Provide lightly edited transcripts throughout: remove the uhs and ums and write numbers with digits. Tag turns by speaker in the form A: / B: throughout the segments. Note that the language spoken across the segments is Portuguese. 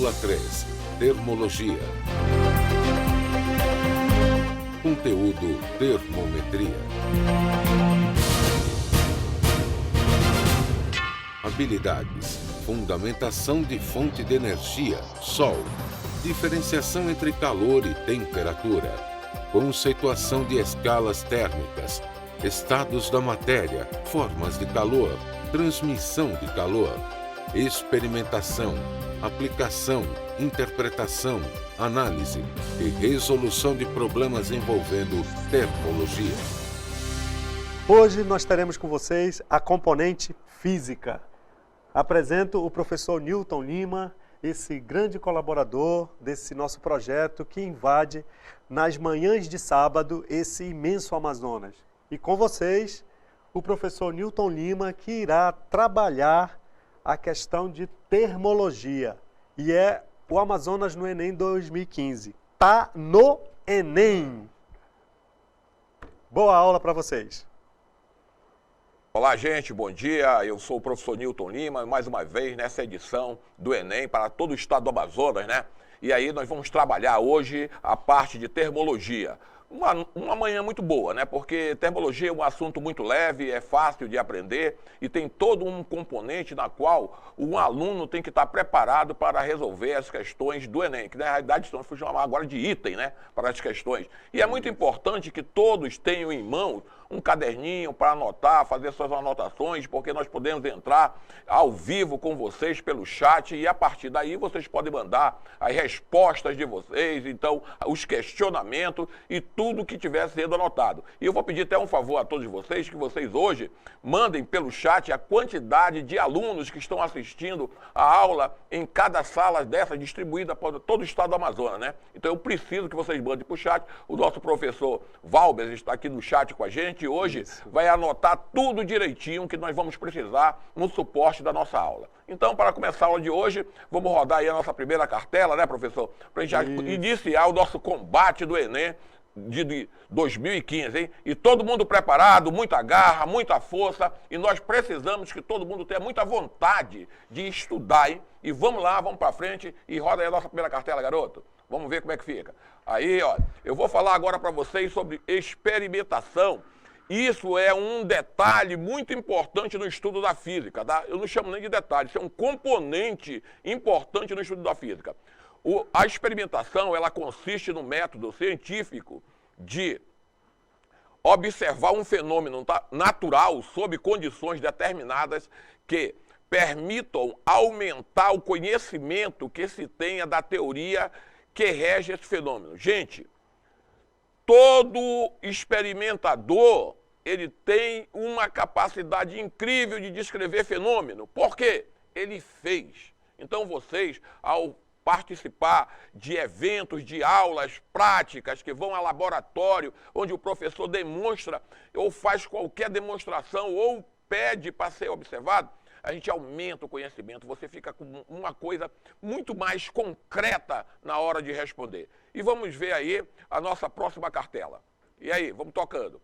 A: Aula 3. Termologia. Conteúdo: termometria. Habilidades: fundamentação de fonte de energia, Sol. Diferenciação entre calor e temperatura. Conceituação de escalas térmicas. Estados da matéria, formas de calor, transmissão de calor. Experimentação, aplicação, interpretação, análise e resolução de problemas envolvendo termologia.
B: Hoje nós teremos com vocês a componente física. Apresento o professor Newton Lima, esse grande colaborador desse nosso projeto que invade nas manhãs de sábado esse imenso Amazonas. E com vocês, o professor Newton Lima, que irá trabalhar a questão de termologia. E é o Amazonas no Enem 2015. Tá no Enem! Boa aula para vocês!
C: Olá, gente, bom dia. Eu sou o professor Newton Lima, mais uma vez nessa edição do Enem para todo o estado do Amazonas, né? E aí nós vamos trabalhar hoje a parte de termologia. Uma manhã muito boa, né? Porque termologia é um assunto muito leve, é fácil de aprender e tem todo um componente na qual um aluno tem que estar preparado para resolver as questões do Enem, que na realidade estamos chamando agora de item, né? Para as questões. E é muito importante que todos tenham em mãos um caderninho para anotar, fazer suas anotações, porque nós podemos entrar ao vivo com vocês pelo chat e a partir daí vocês podem mandar as respostas de vocês, então os questionamentos e tudo que tiver sendo anotado. E eu vou pedir até um favor a todos vocês, que vocês hoje mandem pelo chat a quantidade de alunos que estão assistindo a aula em cada sala dessa, distribuída por todo o estado do Amazonas, né? Então eu preciso que vocês mandem para o chat. O nosso professor Valber está aqui no chat com a gente e hoje vai anotar tudo direitinho que nós vamos precisar no suporte da nossa aula. Então, para começar a aula de hoje, vamos rodar aí a nossa primeira cartela, né, professor? Para a gente iniciar o nosso combate do Enem de 2015, hein? E todo mundo preparado, muita garra, muita força, e nós precisamos que todo mundo tenha muita vontade de estudar, hein? E vamos lá, vamos para frente e roda aí a nossa primeira cartela, garoto. Vamos ver como é que fica. Aí, ó, eu vou falar agora para vocês sobre experimentação. Isso é um detalhe muito importante no estudo da física, tá? Eu não chamo nem de detalhe, isso é um componente importante no estudo da física. A experimentação, ela consiste no método científico de observar um fenômeno natural sob condições determinadas que permitam aumentar o conhecimento que se tenha da teoria que rege esse fenômeno. Gente, todo experimentador, ele tem uma capacidade incrível de descrever fenômeno. Por quê? Ele fez. Então vocês, ao participar de eventos, de aulas práticas que vão a laboratório, onde o professor demonstra ou faz qualquer demonstração ou pede para ser observado, a gente aumenta o conhecimento, você fica com uma coisa muito mais concreta na hora de responder. E vamos ver aí a nossa próxima cartela. E aí, vamos tocando.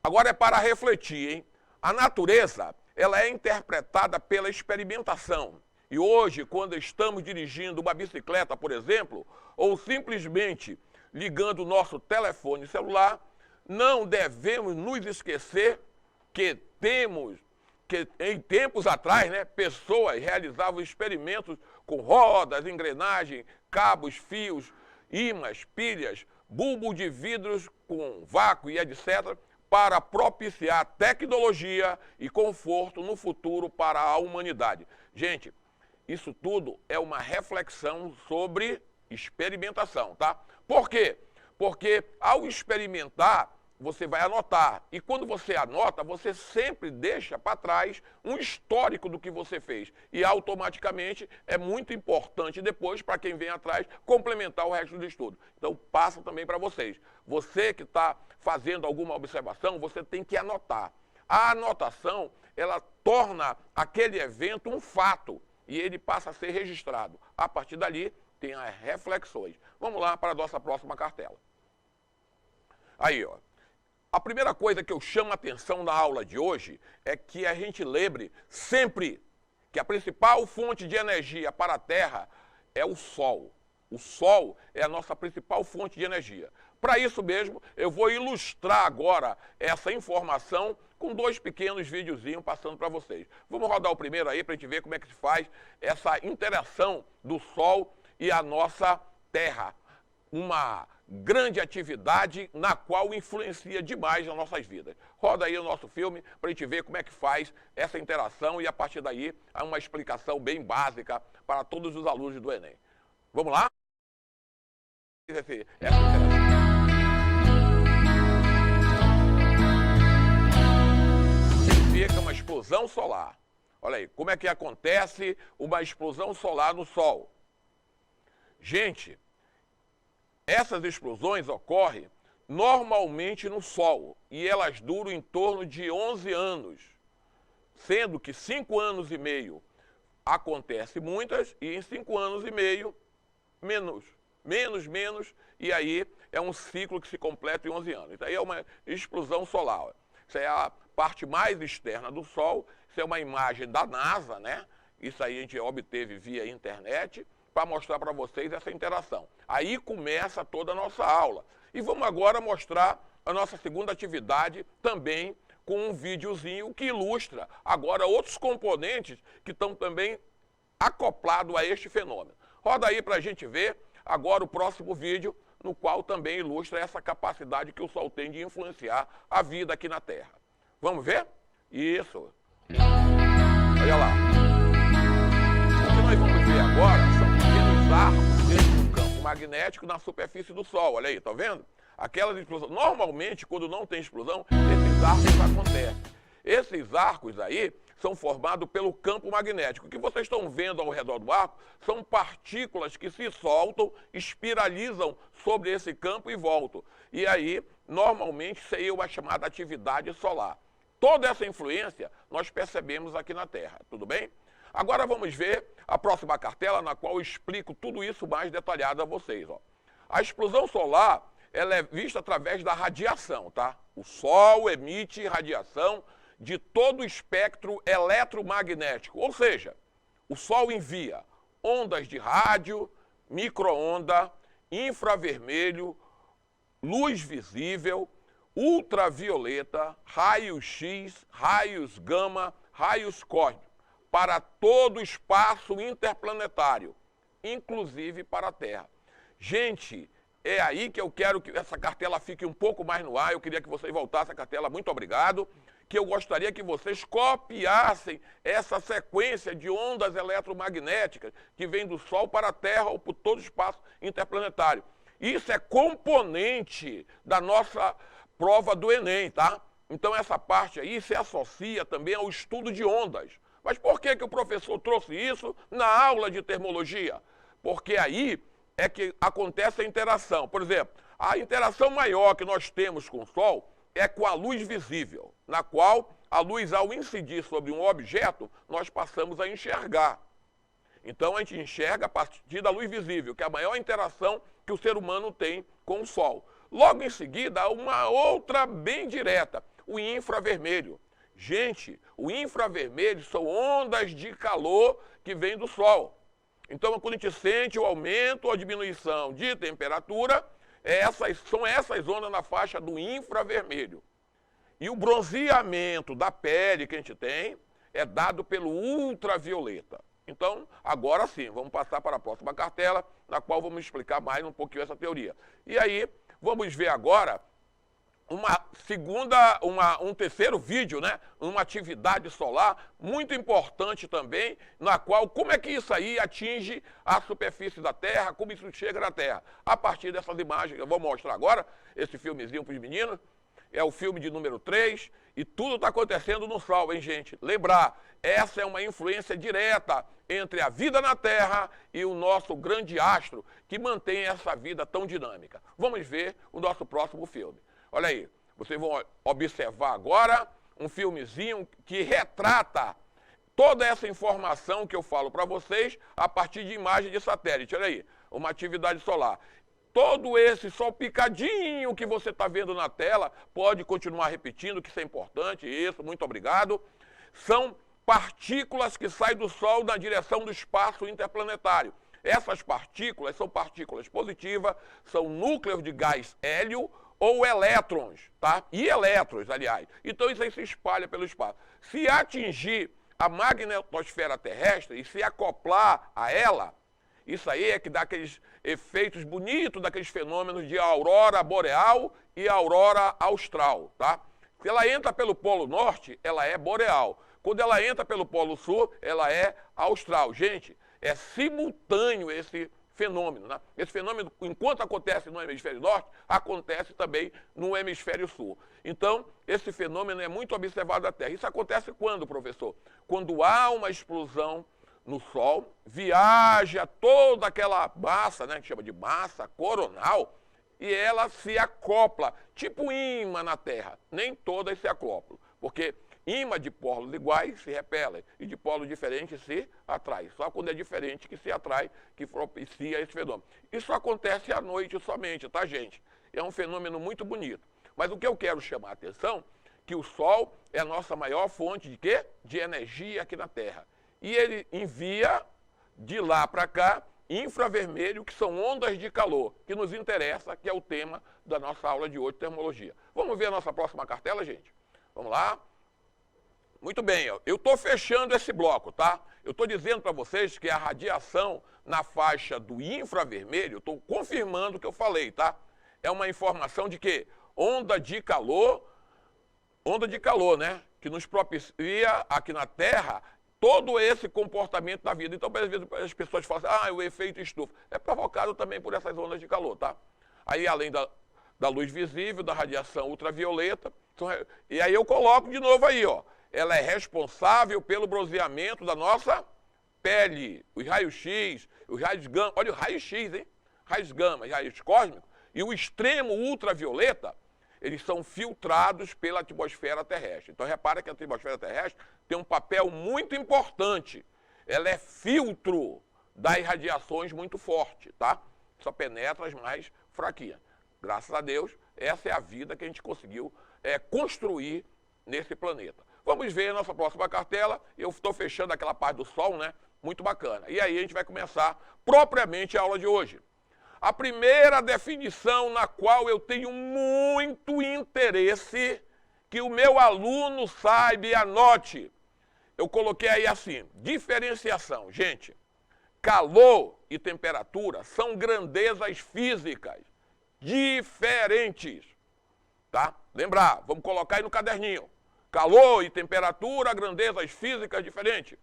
C: Agora é para refletir, hein? A natureza, ela é interpretada pela experimentação. E hoje, quando estamos dirigindo uma bicicleta, por exemplo, ou simplesmente ligando o nosso telefone celular, não devemos nos esquecer que em tempos atrás, né, pessoas realizavam experimentos com rodas, engrenagens, cabos, fios, ímãs, pilhas, bulbo de vidros com vácuo e etc., para propiciar tecnologia e conforto no futuro para a humanidade. Gente, isso tudo é uma reflexão sobre experimentação, tá? Por quê? Porque ao experimentar, você vai anotar. E quando você anota, você sempre deixa para trás um histórico do que você fez. E automaticamente é muito importante depois, para quem vem atrás, complementar o resto do estudo. Então passa também para vocês. Você que está fazendo alguma observação, você tem que anotar. A anotação, ela torna aquele evento um fato. E ele passa a ser registrado. A partir dali, tem as reflexões. Vamos lá para a nossa próxima cartela. Aí, ó. A primeira coisa que eu chamo a atenção na aula de hoje é que a gente lembre sempre que a principal fonte de energia para a Terra é o Sol. O Sol é a nossa principal fonte de energia. Para isso mesmo, eu vou ilustrar agora essa informação com 2 pequenos videozinhos passando para vocês. Vamos rodar o primeiro aí para a gente ver como é que se faz essa interação do Sol e a nossa Terra. Uma grande atividade na qual influencia demais nas nossas vidas. Roda aí o nosso filme para a gente ver como é que faz essa interação e a partir daí há uma explicação bem básica para todos os alunos do Enem. Vamos lá? Essa interação. Fica uma explosão solar. Olha aí, como é que acontece uma explosão solar no Sol? Gente, essas explosões ocorrem normalmente no Sol e elas duram em torno de 11 anos, sendo que 5 anos e meio acontece muitas e em 5 anos e meio menos, e aí é um ciclo que se completa em 11 anos. Então aí é uma explosão solar. Isso é a parte mais externa do Sol, isso é uma imagem da NASA, né? Isso aí a gente obteve via internet, para mostrar para vocês essa interação. Aí começa toda a nossa aula. E vamos agora mostrar a nossa segunda atividade também com um videozinho que ilustra agora outros componentes que estão também acoplados a este fenômeno. Roda aí para a gente ver agora o próximo vídeo, no qual também ilustra essa capacidade que o Sol tem de influenciar a vida aqui na Terra. Vamos ver? Isso. Olha lá. O que nós vamos ver agora são pequenos arcos dentro do campo magnético na superfície do Sol. Olha aí, tá vendo? Aquelas explosões. Normalmente, quando não tem explosão, esses arcos acontecem. Esses arcos aí são formados pelo campo magnético. O que vocês estão vendo ao redor do arco são partículas que se soltam, espiralizam sobre esse campo e voltam. E aí, normalmente, isso aí é uma chamada atividade solar. Toda essa influência nós percebemos aqui na Terra, tudo bem? Agora vamos ver a próxima cartela, na qual eu explico tudo isso mais detalhado a vocês. Ó. A explosão solar, ela é vista através da radiação, tá? O Sol emite radiação de todo o espectro eletromagnético, ou seja, o Sol envia ondas de rádio, micro-onda, infravermelho, luz visível, ultravioleta, raios-x, raios gama, raios cósmicos, para todo o espaço interplanetário, inclusive para a Terra. Gente, é aí que eu quero que essa cartela fique um pouco mais no ar. Eu queria que vocês voltassem a cartela, muito obrigado. Que eu gostaria que vocês copiassem essa sequência de ondas eletromagnéticas que vem do Sol para a Terra ou por todo o espaço interplanetário. Isso é componente da nossa prova do Enem, tá? Então essa parte aí se associa também ao estudo de ondas. Mas por que o professor trouxe isso na aula de termologia? Porque aí é que acontece a interação. Por exemplo, a interação maior que nós temos com o Sol é com a luz visível, na qual a luz, ao incidir sobre um objeto, nós passamos a enxergar. Então a gente enxerga a partir da luz visível, que é a maior interação que o ser humano tem com o Sol. Logo em seguida, há uma outra bem direta, o infravermelho. Gente, o infravermelho são ondas de calor que vêm do Sol. Então, quando a gente sente o aumento ou a diminuição de temperatura, são essas ondas na faixa do infravermelho. E o bronzeamento da pele que a gente tem é dado pelo ultravioleta. Então, agora sim, vamos passar para a próxima cartela, na qual vamos explicar mais um pouquinho essa teoria. E aí, vamos ver agora um terceiro vídeo, né? Uma atividade solar muito importante também, na qual, como é que isso aí atinge a superfície da Terra, como isso chega na Terra. A partir dessas imagens, eu vou mostrar agora, esse filmezinho para os meninos, é o filme de número 3, e tudo está acontecendo no Sol, hein, gente? Lembrar, essa é uma influência direta entre a vida na Terra e o nosso grande astro, que mantém essa vida tão dinâmica. Vamos ver o nosso próximo filme. Olha aí, vocês vão observar agora um filmezinho que retrata toda essa informação que eu falo para vocês a partir de imagem de satélite. Olha aí, uma atividade solar. Todo esse salpicadinho que você está vendo na tela, pode continuar repetindo, que isso é importante, isso, muito obrigado. São partículas que saem do Sol na direção do espaço interplanetário. Essas partículas são partículas positivas, são núcleos de gás hélio ou elétrons, tá? E elétrons, aliás. Então isso aí se espalha pelo espaço. Se atingir a magnetosfera terrestre e se acoplar a ela, isso aí é que dá aqueles efeitos bonitos daqueles fenômenos de aurora boreal e aurora austral, tá? Se ela entra pelo Polo Norte, ela é boreal. Quando ela entra pelo Polo Sul, ela é austral. Gente, é simultâneo esse fenômeno, né? Esse fenômeno, enquanto acontece no hemisfério norte, acontece também no hemisfério sul. Então, esse fenômeno é muito observado da Terra. Isso acontece quando, professor? Quando há uma explosão no Sol, viaja toda aquela massa, né, que chama de massa coronal, e ela se acopla, tipo ímã na Terra. Nem todas se acoplam, porque ímã de polos iguais se repelem e de polos diferentes se atraem. Só quando é diferente que se atrai, que propicia esse fenômeno. Isso acontece à noite somente, tá, gente? É um fenômeno muito bonito. Mas o que eu quero chamar a atenção, que o Sol é a nossa maior fonte de quê? De energia aqui na Terra. E ele envia de lá para cá infravermelho, que são ondas de calor, que nos interessa, que é o tema da nossa aula de hoje, termologia. Vamos ver a nossa próxima cartela, gente? Vamos lá. Muito bem, eu estou fechando esse bloco, tá? Eu estou dizendo para vocês que a radiação na faixa do infravermelho, estou confirmando o que eu falei, tá? É uma informação de que onda de calor, né? Que nos propicia aqui na Terra todo esse comportamento da vida. Então, às vezes, as pessoas falam assim, o efeito estufa. É provocado também por essas ondas de calor, tá? Aí, além da luz visível, da radiação ultravioleta, e aí eu coloco de novo aí, ó. Ela é responsável pelo bronzeamento da nossa pele, os raios-x, os raios gama, olha o raio-x, hein? Raios gama, raios cósmicos, e o extremo ultravioleta, eles são filtrados pela atmosfera terrestre. Então, repara que a atmosfera terrestre tem um papel muito importante. Ela é filtro das radiações muito forte, tá? Só penetra as mais fraquinhas. Graças a Deus, essa é a vida que a gente conseguiu construir nesse planeta. Vamos ver a nossa próxima cartela. Eu estou fechando aquela parte do Sol, né? Muito bacana. E aí a gente vai começar propriamente a aula de hoje. A primeira definição na qual eu tenho muito interesse que o meu aluno saiba e anote. Eu coloquei aí assim, diferenciação. Gente, calor e temperatura são grandezas físicas diferentes. Tá? Lembrar, vamos colocar aí no caderninho. Calor e temperatura, grandezas físicas diferentes.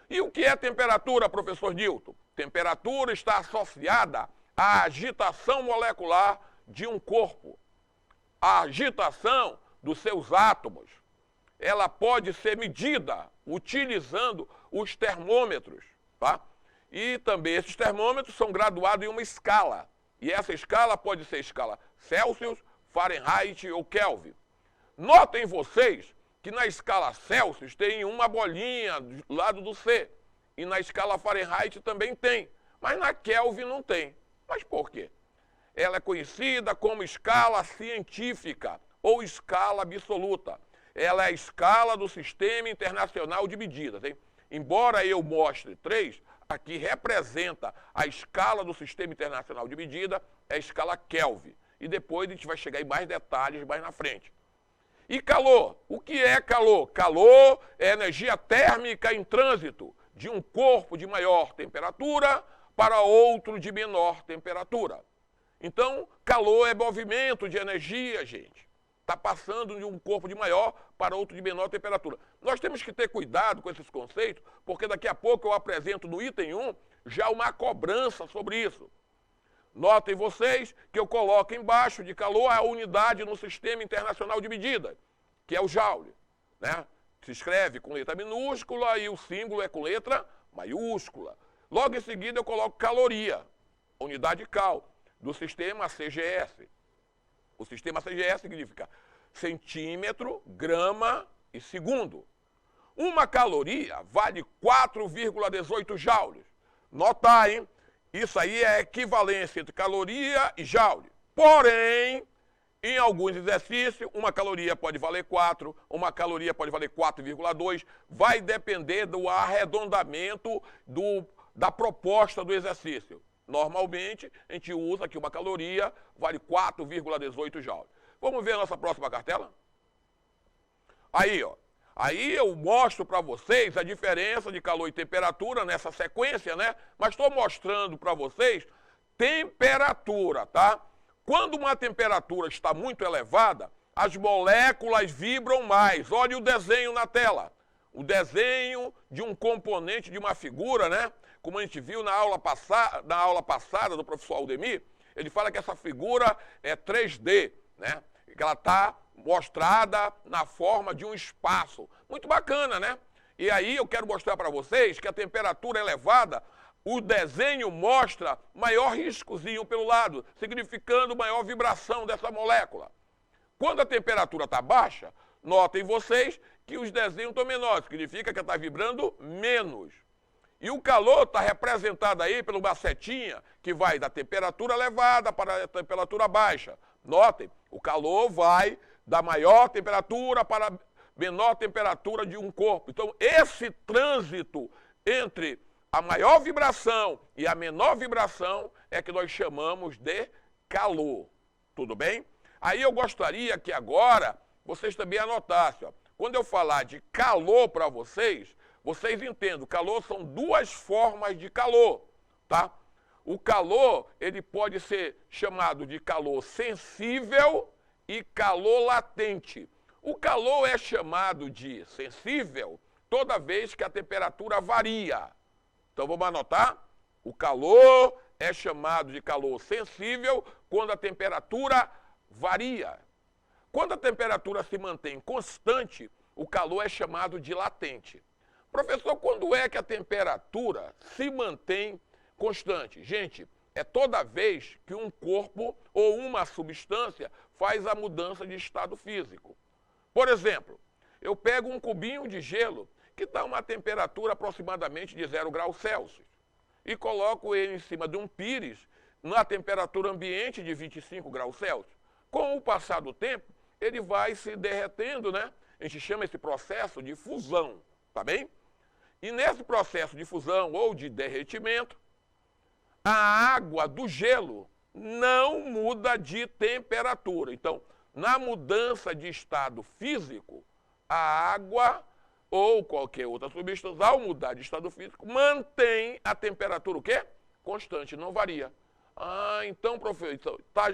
C: E o que é temperatura, professor Newton? Temperatura está associada à agitação molecular de um corpo. A agitação dos seus átomos. Ela pode ser medida utilizando os termômetros. Tá? E também esses termômetros são graduados em uma escala. E essa escala pode ser escala Celsius, Fahrenheit ou Kelvin. Notem vocês que na escala Celsius tem uma bolinha do lado do C. E na escala Fahrenheit também tem. Mas na Kelvin não tem. Mas por quê? Ela é conhecida como escala científica ou escala absoluta. Ela é a escala do Sistema Internacional de Medidas. Hein? Embora eu mostre 3, aqui representa a escala do Sistema Internacional de Medida, é a escala Kelvin. E depois a gente vai chegar em mais detalhes mais na frente. E calor? O que é calor? Calor é energia térmica em trânsito de um corpo de maior temperatura para outro de menor temperatura. Então, calor é movimento de energia, gente. Está passando de um corpo de maior para outro de menor temperatura. Nós temos que ter cuidado com esses conceitos, porque daqui a pouco eu apresento no item 1 já uma cobrança sobre isso. Notem vocês que eu coloco embaixo de calor a unidade no Sistema Internacional de Medida, que é o Joule. Né? Se escreve com letra minúscula e o símbolo é com letra maiúscula. Logo em seguida eu coloco caloria, unidade cal, do sistema CGS. O sistema CGS significa centímetro, grama e segundo. Uma caloria vale 4,18 joules. Nota, hein? Isso aí é a equivalência entre caloria e joule. Porém, em alguns exercícios, uma caloria pode valer 4, uma caloria pode valer 4,2. Vai depender do arredondamento da proposta do exercício. Normalmente, a gente usa que uma caloria vale 4,18 joules. Vamos ver a nossa próxima cartela? Aí, ó. Aí eu mostro para vocês a diferença de calor e temperatura nessa sequência, né? Mas estou mostrando para vocês temperatura, tá? Quando uma temperatura está muito elevada, as moléculas vibram mais. Olha o desenho na tela. O desenho de um componente de uma figura, né? Como a gente viu na aula passada do professor Aldemir, ele fala que essa figura é 3D, né? Que ela está mostrada na forma de um espaço. Muito bacana, né? E aí eu quero mostrar para vocês que a temperatura elevada, o desenho mostra maior riscozinho pelo lado, significando maior vibração dessa molécula. Quando a temperatura está baixa, notem vocês que os desenhos estão menores, significa que está vibrando menos. E o calor está representado aí pela uma setinha que vai da temperatura elevada para a temperatura baixa. Notem, o calor vai da maior temperatura para a menor temperatura de um corpo. Então, esse trânsito entre a maior vibração e a menor vibração é que nós chamamos de calor. Tudo bem? Aí eu gostaria que agora vocês também anotassem. Ó. Quando eu falar de calor para vocês, vocês entendam, calor são duas formas de calor, tá? O calor, ele pode ser chamado de calor sensível e calor latente. O calor é chamado de sensível toda vez que a temperatura varia. Então vamos anotar? O calor é chamado de calor sensível quando a temperatura varia. Quando a temperatura se mantém constante, o calor é chamado de latente. Professor, quando é que a temperatura se mantém constante? Gente, é toda vez que um corpo ou uma substância faz a mudança de estado físico. Por exemplo, eu pego um cubinho de gelo que dá uma temperatura aproximadamente de 0 graus Celsius e coloco ele em cima de um pires na temperatura ambiente de 25 graus Celsius. Com o passar do tempo, ele vai se derretendo, né? A gente chama esse processo de fusão, tá bem? E nesse processo de fusão ou de derretimento, a água do gelo não muda de temperatura. Então, na mudança de estado físico, a água ou qualquer outra substância, ao mudar de estado físico, mantém a temperatura o quê? Constante, não varia. Ah, então, professor, tá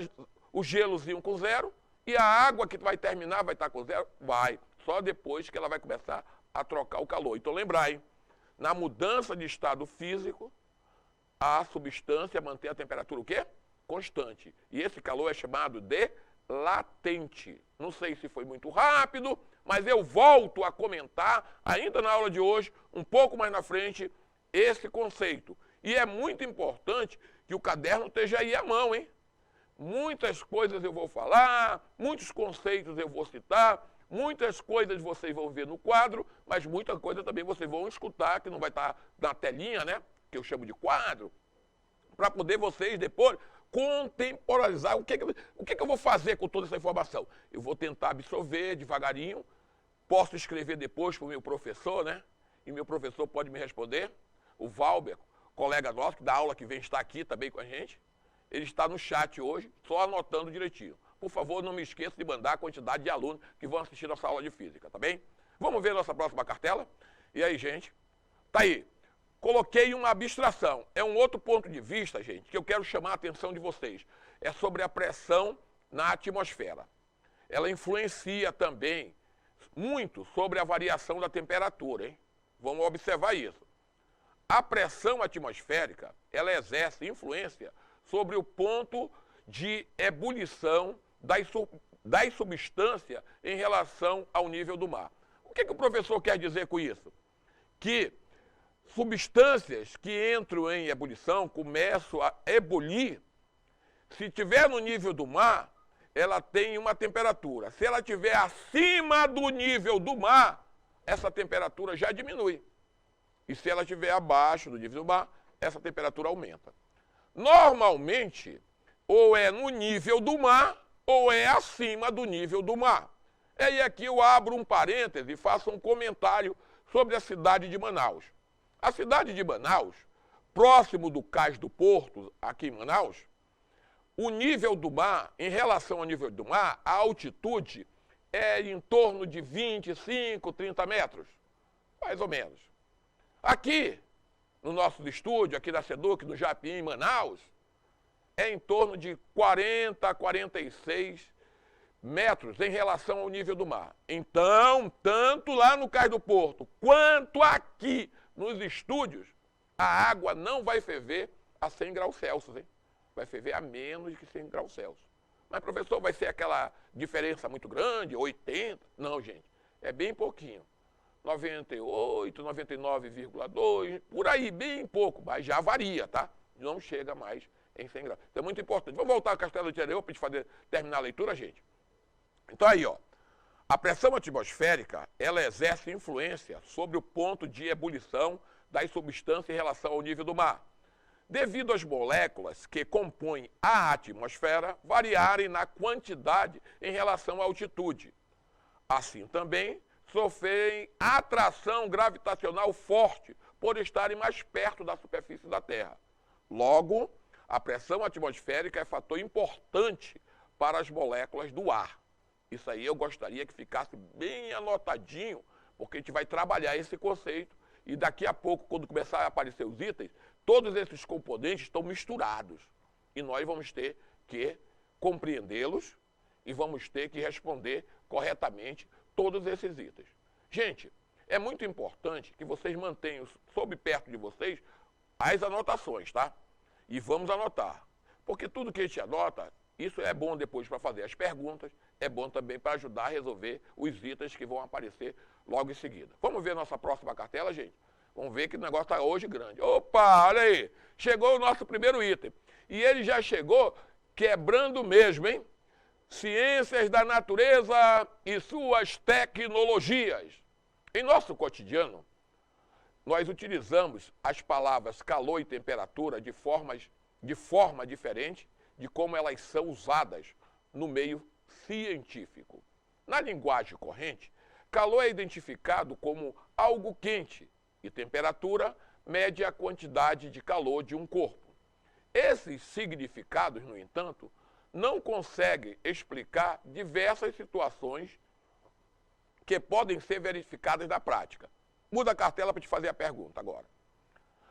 C: o gelozinho com 0 e a água que vai terminar vai estar com 0? Vai, só depois que ela vai começar a trocar o calor. Então, lembrar, hein? Na mudança de estado físico, a substância mantém a temperatura o quê? Constante. E esse calor é chamado de latente. Não sei se foi muito rápido, mas eu volto a comentar, ainda na aula de hoje, um pouco mais na frente, esse conceito. E é muito importante que o caderno esteja aí à mão, hein? Muitas coisas eu vou falar, muitos conceitos eu vou citar, muitas coisas vocês vão ver no quadro, mas muita coisa também vocês vão escutar, que não vai estar na telinha, né? Que eu chamo de quadro, para poder vocês depois contemporizar o que eu vou fazer com toda essa informação. Eu vou tentar absorver devagarinho, posso escrever depois para o meu professor, né? E meu professor pode me responder, o Valber, colega nosso, que dá aula que vem estar aqui também com a gente. Ele está no chat hoje, só anotando direitinho. Por favor, não me esqueça de mandar a quantidade de alunos que vão assistir nossa aula de física, tá bem? Vamos ver a nossa próxima cartela? E aí, gente? Tá aí. Coloquei uma abstração. É um outro ponto de vista, gente, que eu quero chamar a atenção de vocês. É sobre a pressão na atmosfera. Ela influencia também muito sobre a variação da temperatura, hein? Vamos observar isso. A pressão atmosférica, ela exerce influência sobre o ponto de ebulição das substâncias em relação ao nível do mar. O que o professor quer dizer com isso? Que substâncias que entram em ebulição, começam a ebulir, se estiver no nível do mar, ela tem uma temperatura. Se ela estiver acima do nível do mar, essa temperatura já diminui. E se ela estiver abaixo do nível do mar, essa temperatura aumenta. Normalmente, ou é no nível do mar, ou é acima do nível do mar. E aqui eu abro um parêntese e faço um comentário sobre a cidade de Manaus. A cidade de Manaus, próximo do Cais do Porto, aqui em Manaus, o nível do mar, em relação ao nível do mar, a altitude é em torno de 25, 30 metros, mais ou menos. Aqui, no nosso estúdio, aqui da SEDUC, no Japim, em Manaus, é em torno de 40 a 46 metros em relação ao nível do mar. Então, tanto lá no Cais do Porto, quanto aqui nos estúdios, a água não vai ferver a 100 graus Celsius, hein? Vai ferver a menos de 100 graus Celsius. Mas, professor, vai ser aquela diferença muito grande, 80? Não, gente, é bem pouquinho. 98, 99,2, por aí, bem pouco, mas já varia, tá? Não chega mais em 100 graus. Então é muito importante. Vamos voltar ao Castelo anterior para a gente terminar a leitura, gente? Então aí, ó, a pressão atmosférica, ela exerce influência sobre o ponto de ebulição das substâncias em relação ao nível do mar, devido às moléculas que compõem a atmosfera variarem na quantidade em relação à altitude. Assim também, sofrem atração gravitacional forte por estarem mais perto da superfície da Terra. Logo, a pressão atmosférica é fator importante para as moléculas do ar. Isso aí eu gostaria que ficasse bem anotadinho, porque a gente vai trabalhar esse conceito e daqui a pouco, quando começar a aparecer os itens, todos esses componentes estão misturados. E nós vamos ter que compreendê-los e vamos ter que responder corretamente todos esses itens. Gente, é muito importante que vocês mantenham sob perto de vocês as anotações, tá? E vamos anotar. Porque tudo que a gente anota, isso é bom depois para fazer as perguntas, é bom também para ajudar a resolver os itens que vão aparecer logo em seguida. Vamos ver a nossa próxima cartela, gente? Vamos ver que o negócio está hoje grande. Opa, olha aí, chegou o nosso primeiro item. E ele já chegou quebrando mesmo, hein? Ciências da natureza e suas tecnologias. Em nosso cotidiano, nós utilizamos as palavras calor e temperatura de forma diferente de como elas são usadas no meio científico. Na linguagem corrente, calor é identificado como algo quente e temperatura mede a quantidade de calor de um corpo. Esses significados, no entanto, não conseguem explicar diversas situações que podem ser verificadas na prática. Muda a cartela para te fazer a pergunta agora.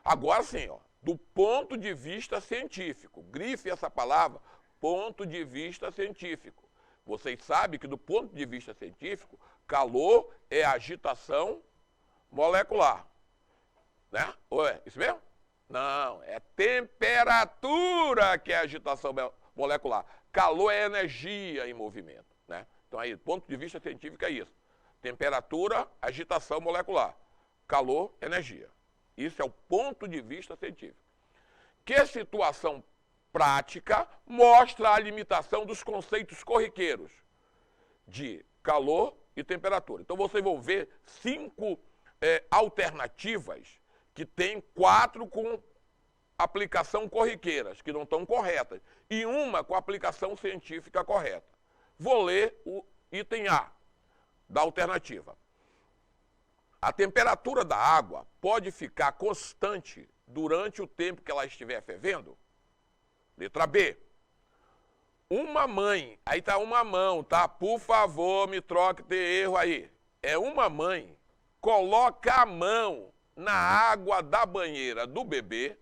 C: Agora sim, ó, do ponto de vista científico, grife essa palavra, ponto de vista científico. Vocês sabem que do ponto de vista científico, calor é agitação molecular. Né? Ou é isso mesmo? Não, é temperatura que é agitação molecular. Calor é energia em movimento. Né? Então aí, do ponto de vista científico é isso. Temperatura, agitação molecular. Calor, energia. Isso é o ponto de vista científico. Que situação prática mostra a limitação dos conceitos corriqueiros de calor e temperatura. Então vocês vão ver 5 alternativas que tem 4 com aplicação corriqueiras, que não estão corretas, e uma com aplicação científica correta. Vou ler o item A da alternativa. A temperatura da água pode ficar constante durante o tempo que ela estiver fervendo? Letra B. Uma mãe, aí tá uma mão, tá? Por favor, me troque, tem erro aí. É uma mãe, coloca a mão na água da banheira do bebê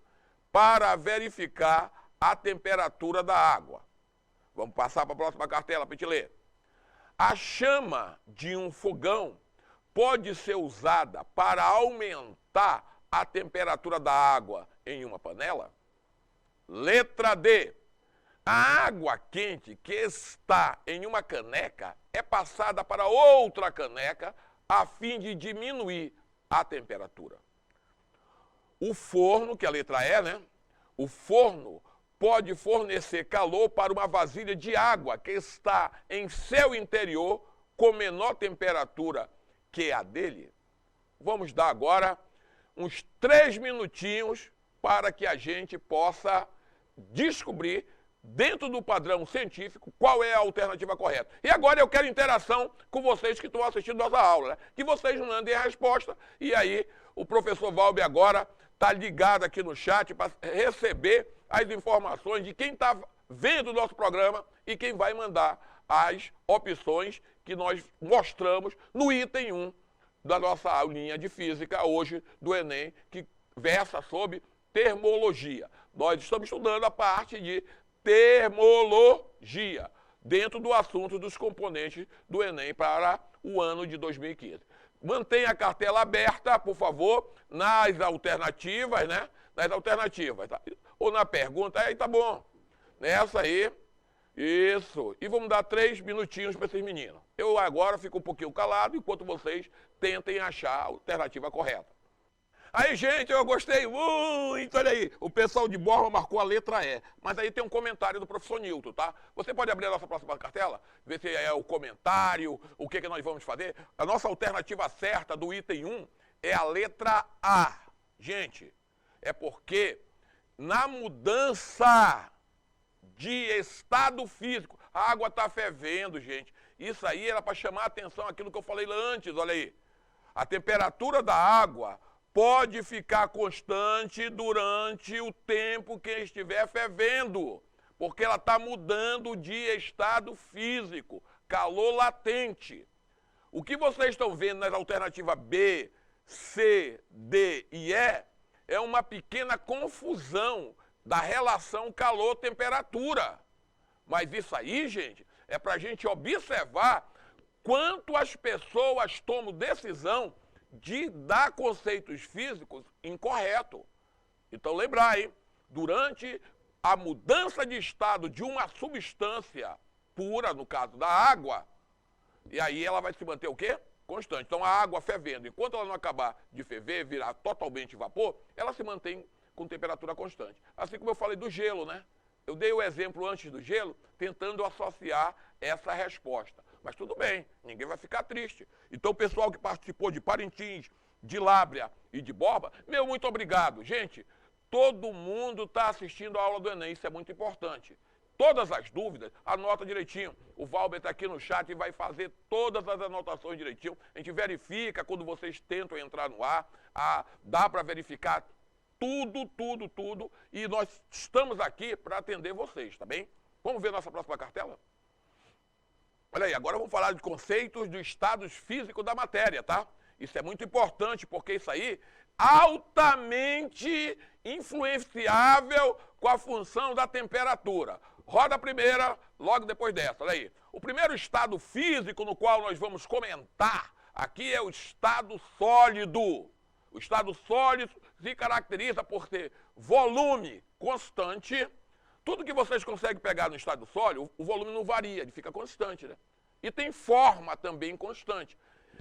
C: para verificar a temperatura da água. Vamos passar para a próxima cartela para a gente ler. A chama de um fogão pode ser usada para aumentar a temperatura da água em uma panela? Letra D. A água quente que está em uma caneca é passada para outra caneca a fim de diminuir a temperatura. O forno, que é a letra E, né? O forno pode fornecer calor para uma vasilha de água que está em seu interior com menor temperatura que a dele. Vamos dar agora uns 3 minutinhos para que a gente possa descobrir, dentro do padrão científico, qual é a alternativa correta. E agora eu quero interação com vocês que estão assistindo nossa aula, né? Que vocês mandem a resposta e aí o professor Valber agora estar ligado aqui no chat para receber as informações de quem está vendo o nosso programa e quem vai mandar as opções que nós mostramos no item 1 da nossa aulinha de física hoje do Enem, que versa sobre termologia. Nós estamos estudando a parte de termologia dentro do assunto dos componentes do Enem para o ano de 2015. Mantenha a cartela aberta, por favor, nas alternativas, né? Nas alternativas, tá? Ou na pergunta, aí tá bom. Nessa aí, isso. E vamos dar 3 minutinhos para esses meninos. Eu agora fico um pouquinho calado, enquanto vocês tentem achar a alternativa correta. Aí, gente, eu gostei muito, olha aí. O pessoal de Borba marcou a letra E. Mas aí tem um comentário do professor Nilton, tá? Você pode abrir a nossa próxima cartela? Ver se é o comentário, o que nós vamos fazer. A nossa alternativa certa do item 1 é a letra A. Gente, é porque na mudança de estado físico, a água está fervendo, gente. Isso aí era para chamar a atenção aquilo que eu falei antes, olha aí. A temperatura da água pode ficar constante durante o tempo que estiver fervendo, porque ela está mudando de estado físico, calor latente. O que vocês estão vendo nas alternativas B, C, D e E é uma pequena confusão da relação calor-temperatura. Mas isso aí, gente, é para a gente observar quanto as pessoas tomam decisão de dar conceitos físicos incorretos. Então, lembrar, hein? Durante a mudança de estado de uma substância pura, no caso da água, e aí ela vai se manter o quê? Constante. Então, a água fervendo, enquanto ela não acabar de ferver, virar totalmente vapor, ela se mantém com temperatura constante. Assim como eu falei do gelo, né? Eu dei o exemplo antes do gelo, tentando associar essa resposta. Mas tudo bem, ninguém vai ficar triste. Então, o pessoal que participou de Parintins, de Lábrea e de Borba, meu muito obrigado. Gente, todo mundo está assistindo a aula do Enem, isso é muito importante. Todas as dúvidas, anota direitinho. O Valber está aqui no chat e vai fazer todas as anotações direitinho. A gente verifica quando vocês tentam entrar no ar. Dá para verificar tudo. E nós estamos aqui para atender vocês, tá bem? Vamos ver nossa próxima cartela? Olha aí, agora vamos falar de conceitos dos estados físicos da matéria, tá? Isso é muito importante, porque isso aí altamente influenciável com a função da temperatura. Roda a primeira, logo depois dessa, olha aí. O primeiro estado físico no qual nós vamos comentar aqui é o estado sólido. O estado sólido se caracteriza por ter volume constante. Tudo que vocês conseguem pegar no estado sólido, o volume não varia, ele fica constante, né? E tem forma também constante.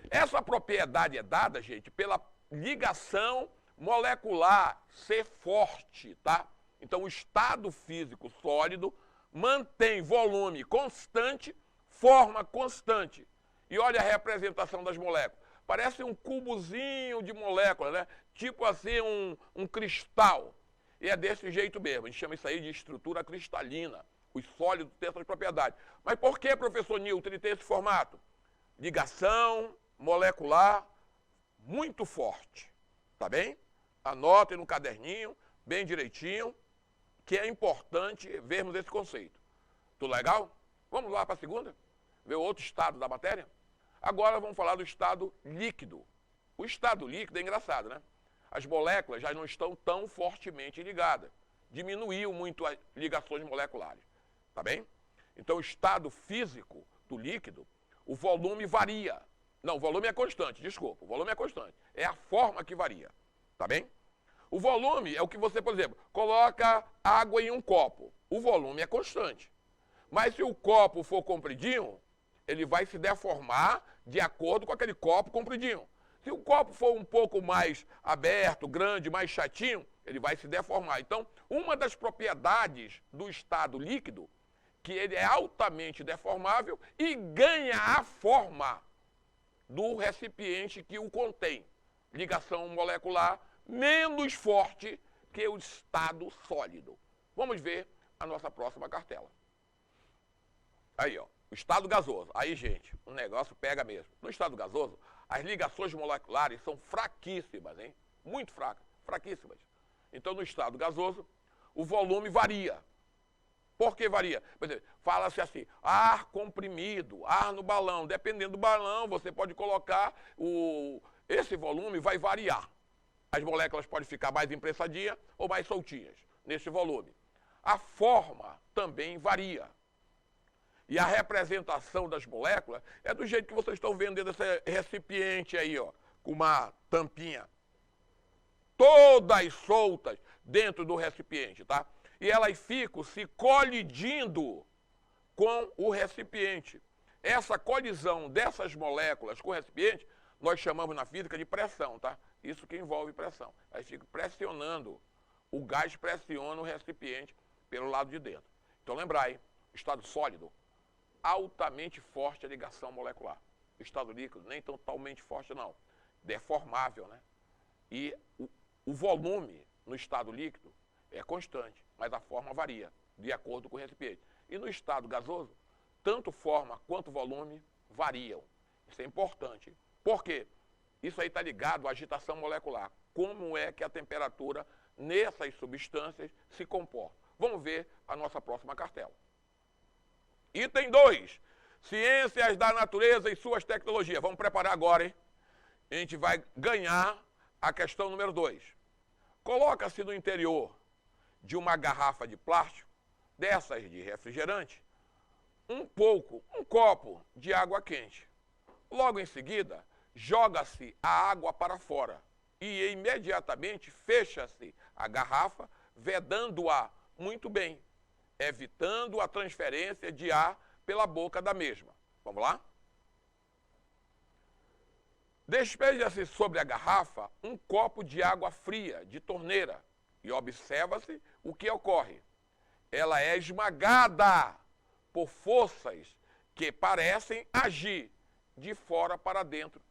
C: Essa propriedade é dada, gente, pela ligação molecular ser forte, tá? Então, o estado físico sólido mantém volume constante, forma constante. E olha a representação das moléculas. Parece um cubozinho de moléculas, né? Tipo assim, um cristal. E é desse jeito mesmo. A gente chama isso aí de estrutura cristalina. Os sólidos têm essas propriedades. Mas por que, professor Nilton, ele tem esse formato? Ligação molecular muito forte. Tá bem? Anotem no caderninho, bem direitinho, que é importante vermos esse conceito. Tudo legal? Vamos lá para a segunda? Ver outro estado da matéria? Agora vamos falar do estado líquido. O estado líquido é engraçado, né? As moléculas já não estão tão fortemente ligadas. Diminuiu muito as ligações moleculares. Tá bem? Então, o estado físico do líquido, o volume varia. Não, o volume é constante, desculpa. O volume é constante. É a forma que varia. Tá bem? O volume é o que você, por exemplo, coloca água em um copo. O volume é constante. Mas se o copo for compridinho, ele vai se deformar de acordo com aquele copo compridinho. Se o copo for um pouco mais aberto, grande, mais chatinho, ele vai se deformar. Então, uma das propriedades do estado líquido, que ele é altamente deformável e ganha a forma do recipiente que o contém. Ligação molecular menos forte que o estado sólido. Vamos ver a nossa próxima cartela. Aí, ó, o estado gasoso. Aí, gente, o negócio pega mesmo. No estado gasoso, as ligações moleculares são fraquíssimas, hein? Muito fracas. fraquíssimas. Então, no estado gasoso, o volume varia. Por que varia? Por exemplo, fala-se assim, ar comprimido, ar no balão. Dependendo do balão, você pode colocar, esse volume vai variar. As moléculas podem ficar mais imprensadinhas ou mais soltinhas nesse volume. A forma também varia. E a representação das moléculas é do jeito que vocês estão vendo dentro desse recipiente aí, ó, com uma tampinha. Todas soltas dentro do recipiente, tá? E elas ficam se colidindo com o recipiente. Essa colisão dessas moléculas com o recipiente, nós chamamos na física de pressão, tá? Isso que envolve pressão. Aí fica pressionando, o gás pressiona o recipiente pelo lado de dentro. Então lembrar, hein? Estado sólido, altamente forte a ligação molecular. Estado líquido, nem totalmente forte não. Deformável, né? E o volume no estado líquido é constante, mas a forma varia, de acordo com o recipiente. E no estado gasoso, tanto forma quanto volume variam. Isso é importante. Por quê? Isso aí está ligado à agitação molecular. Como é que a temperatura nessas substâncias se comporta? Vamos ver a nossa próxima cartela. Item 2. Ciências da natureza e suas tecnologias. Vamos preparar agora, hein? A gente vai ganhar a questão número 2. Coloca-se no interior de uma garrafa de plástico, dessas de refrigerante, um copo de água quente. Logo em seguida, joga-se a água para fora e imediatamente fecha-se a garrafa, vedando-a muito bem, evitando a transferência de ar pela boca da mesma. Vamos lá? Despeja-se sobre a garrafa um copo de água fria, de torneira, e observa-se o que ocorre. Ela é esmagada por forças que parecem agir de fora para dentro,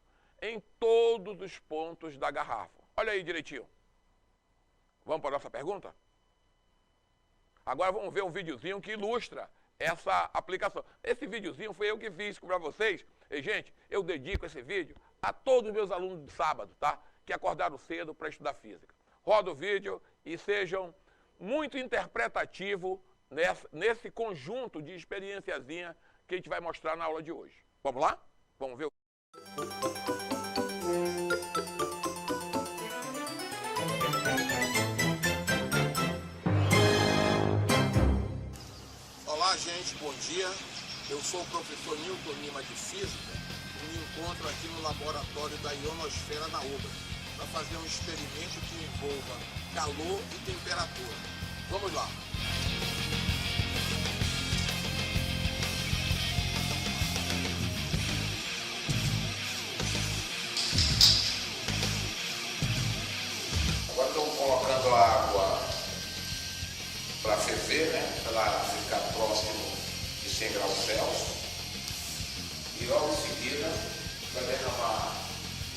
C: em todos os pontos da garrafa. Olha aí direitinho. Vamos para a nossa pergunta? Agora vamos ver um videozinho que ilustra essa aplicação. Esse videozinho foi eu que fiz para vocês. E, gente, eu dedico esse vídeo a todos os meus alunos de sábado, tá? Que acordaram cedo para estudar física. Roda o vídeo e sejam muito interpretativos nesse conjunto de experienciazinha que a gente vai mostrar na aula de hoje. Vamos lá? Vamos ver o...
D: Olá, gente, bom dia. Eu sou o professor Newton Lima de Física e me encontro aqui no laboratório da ionosfera na UBRA para fazer um experimento que envolva calor e temperatura. Vamos lá. Agora estou colocando a água para ferver, né? Para ela ficar próximo de 100 graus Celsius. E logo em seguida vai derramar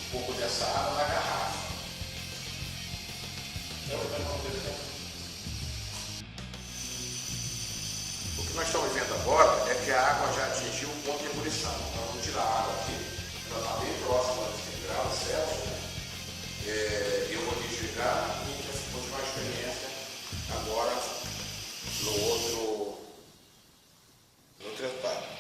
D: um pouco dessa água na garrafa. O que nós estamos vendo agora é que a água já atingiu o ponto de ebulição. Então vamos tirar a água aqui, ela está bem próxima de 100 graus Celsius, né? Eu vou desligar e a gente vai continuar a experiência agora no outra etapa.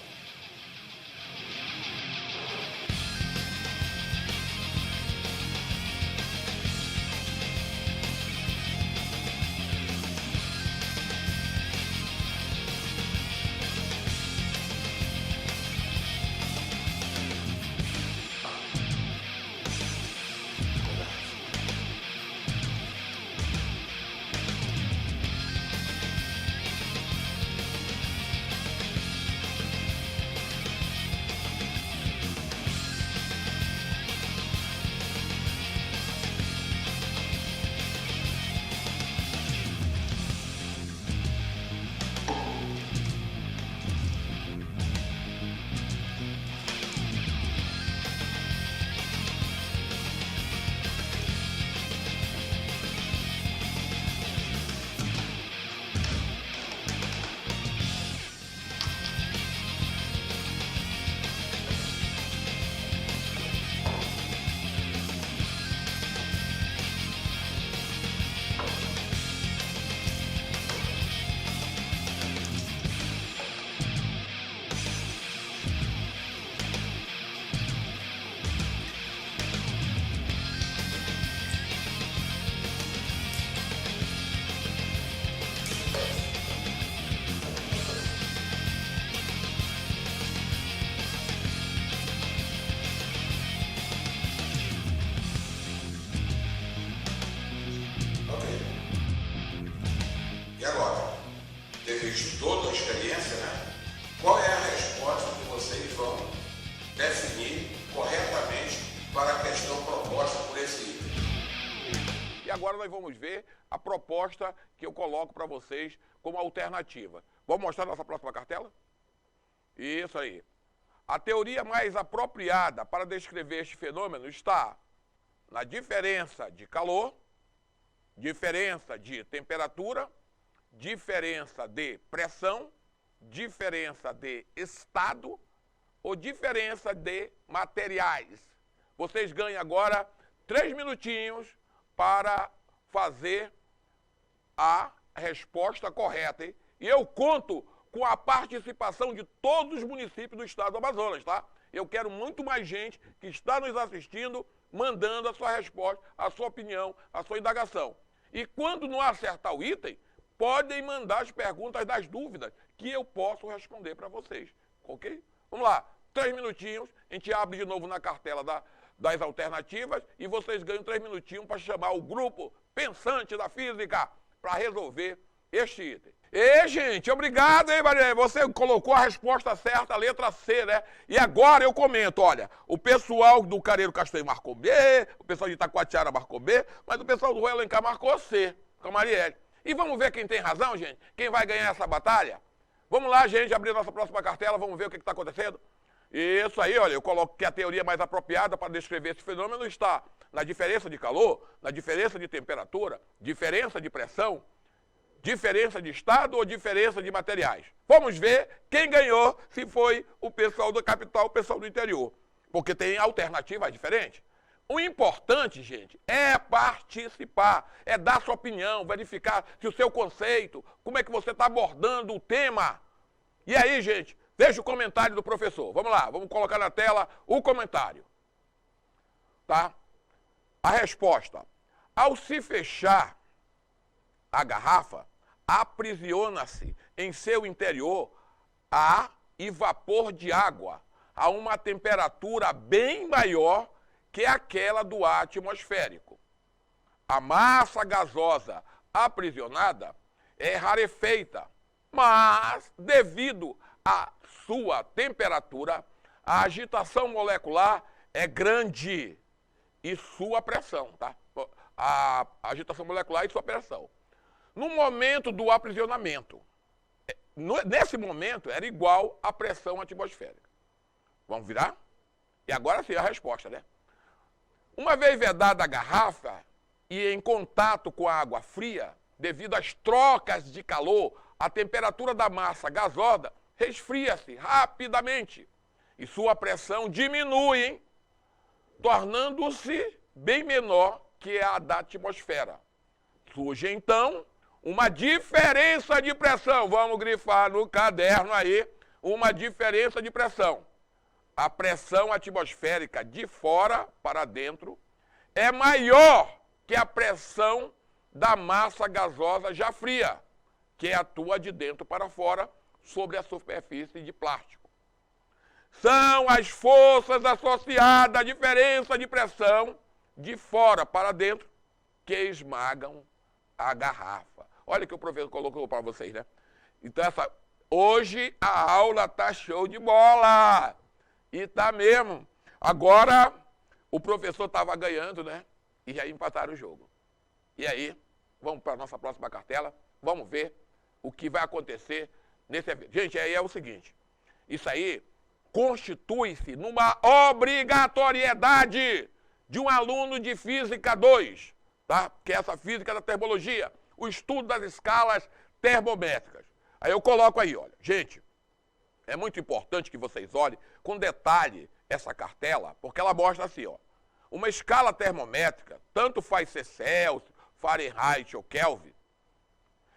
D: devido toda a experiência, né? Qual é a resposta que vocês vão definir corretamente para a questão proposta por esse item?
C: E agora nós vamos ver a proposta que eu coloco para vocês como alternativa. Vamos mostrar nossa próxima cartela? Isso aí. A teoria mais apropriada para descrever este fenômeno está na diferença de calor, diferença de temperatura, diferença de pressão, diferença de estado ou diferença de materiais. Vocês ganham agora 3 minutinhos para fazer a resposta correta, hein? E eu conto com a participação de todos os municípios do estado do Amazonas, tá? Eu quero muito mais gente que está nos assistindo, mandando a sua resposta, a sua opinião, a sua indagação. E quando não acertar o item, podem mandar as perguntas das dúvidas, que eu posso responder para vocês, ok? Vamos lá, 3 minutinhos, a gente abre de novo na cartela das alternativas e vocês ganham 3 minutinhos para chamar o grupo pensante da física para resolver este item. E, gente, obrigado, hein, Maria? Você colocou a resposta certa, a letra C, né? E agora eu comento, olha, o pessoal do Careiro Castanho marcou B, o pessoal de Itacoatiara marcou B, mas o pessoal do Rui Alencar marcou C, com a Marielle. E vamos ver quem tem razão, gente? Quem vai ganhar essa batalha? Vamos lá, gente, abrir nossa próxima cartela, vamos ver o que está acontecendo? Isso aí, olha, eu coloco que a teoria mais apropriada para descrever esse fenômeno está na diferença de calor, na diferença de temperatura, diferença de pressão, diferença de estado ou diferença de materiais. Vamos ver quem ganhou, se foi o pessoal da capital ou o pessoal do interior. Porque tem alternativas diferentes. O importante, gente, é participar, é dar sua opinião, verificar se o seu conceito, como é que você está abordando o tema. E aí, gente, deixa o comentário do professor. Vamos lá, vamos colocar na tela o comentário. Tá? A resposta. Ao se fechar a garrafa, aprisiona-se em seu interior ar e vapor de água a uma temperatura bem maior que aquela do ar atmosférico. A massa gasosa aprisionada é rarefeita, mas devido à sua temperatura, a agitação molecular é grande e sua pressão, tá? A agitação molecular e sua pressão. No momento do aprisionamento, nesse momento era igual à pressão atmosférica. Vamos virar? E agora sim a resposta, né? Uma vez vedada a garrafa e em contato com a água fria, devido às trocas de calor, a temperatura da massa gasosa resfria-se rapidamente e sua pressão diminui, hein? Tornando-se bem menor que a da atmosfera. Surge então uma diferença de pressão. Vamos grifar no caderno aí, uma diferença de pressão. A pressão atmosférica de fora para dentro é maior que a pressão da massa gasosa já fria, que atua de dentro para fora sobre a superfície de plástico. São as forças associadas à diferença de pressão de fora para dentro que esmagam a garrafa. Olha o que o professor colocou para vocês, né? Então, hoje a aula tá show de bola. E tá mesmo. Agora, o professor estava ganhando, né? E aí empataram o jogo. E aí, vamos para a nossa próxima cartela. Vamos ver o que vai acontecer nesse evento. Gente, aí é o seguinte. Isso aí constitui-se numa obrigatoriedade de um aluno de Física 2, tá? Que é essa física da termologia, o estudo das escalas termométricas. Aí eu coloco aí, olha, gente, é muito importante que vocês olhem com detalhe essa cartela, porque ela mostra assim, ó, uma escala termométrica, tanto faz ser Celsius, Fahrenheit ou Kelvin,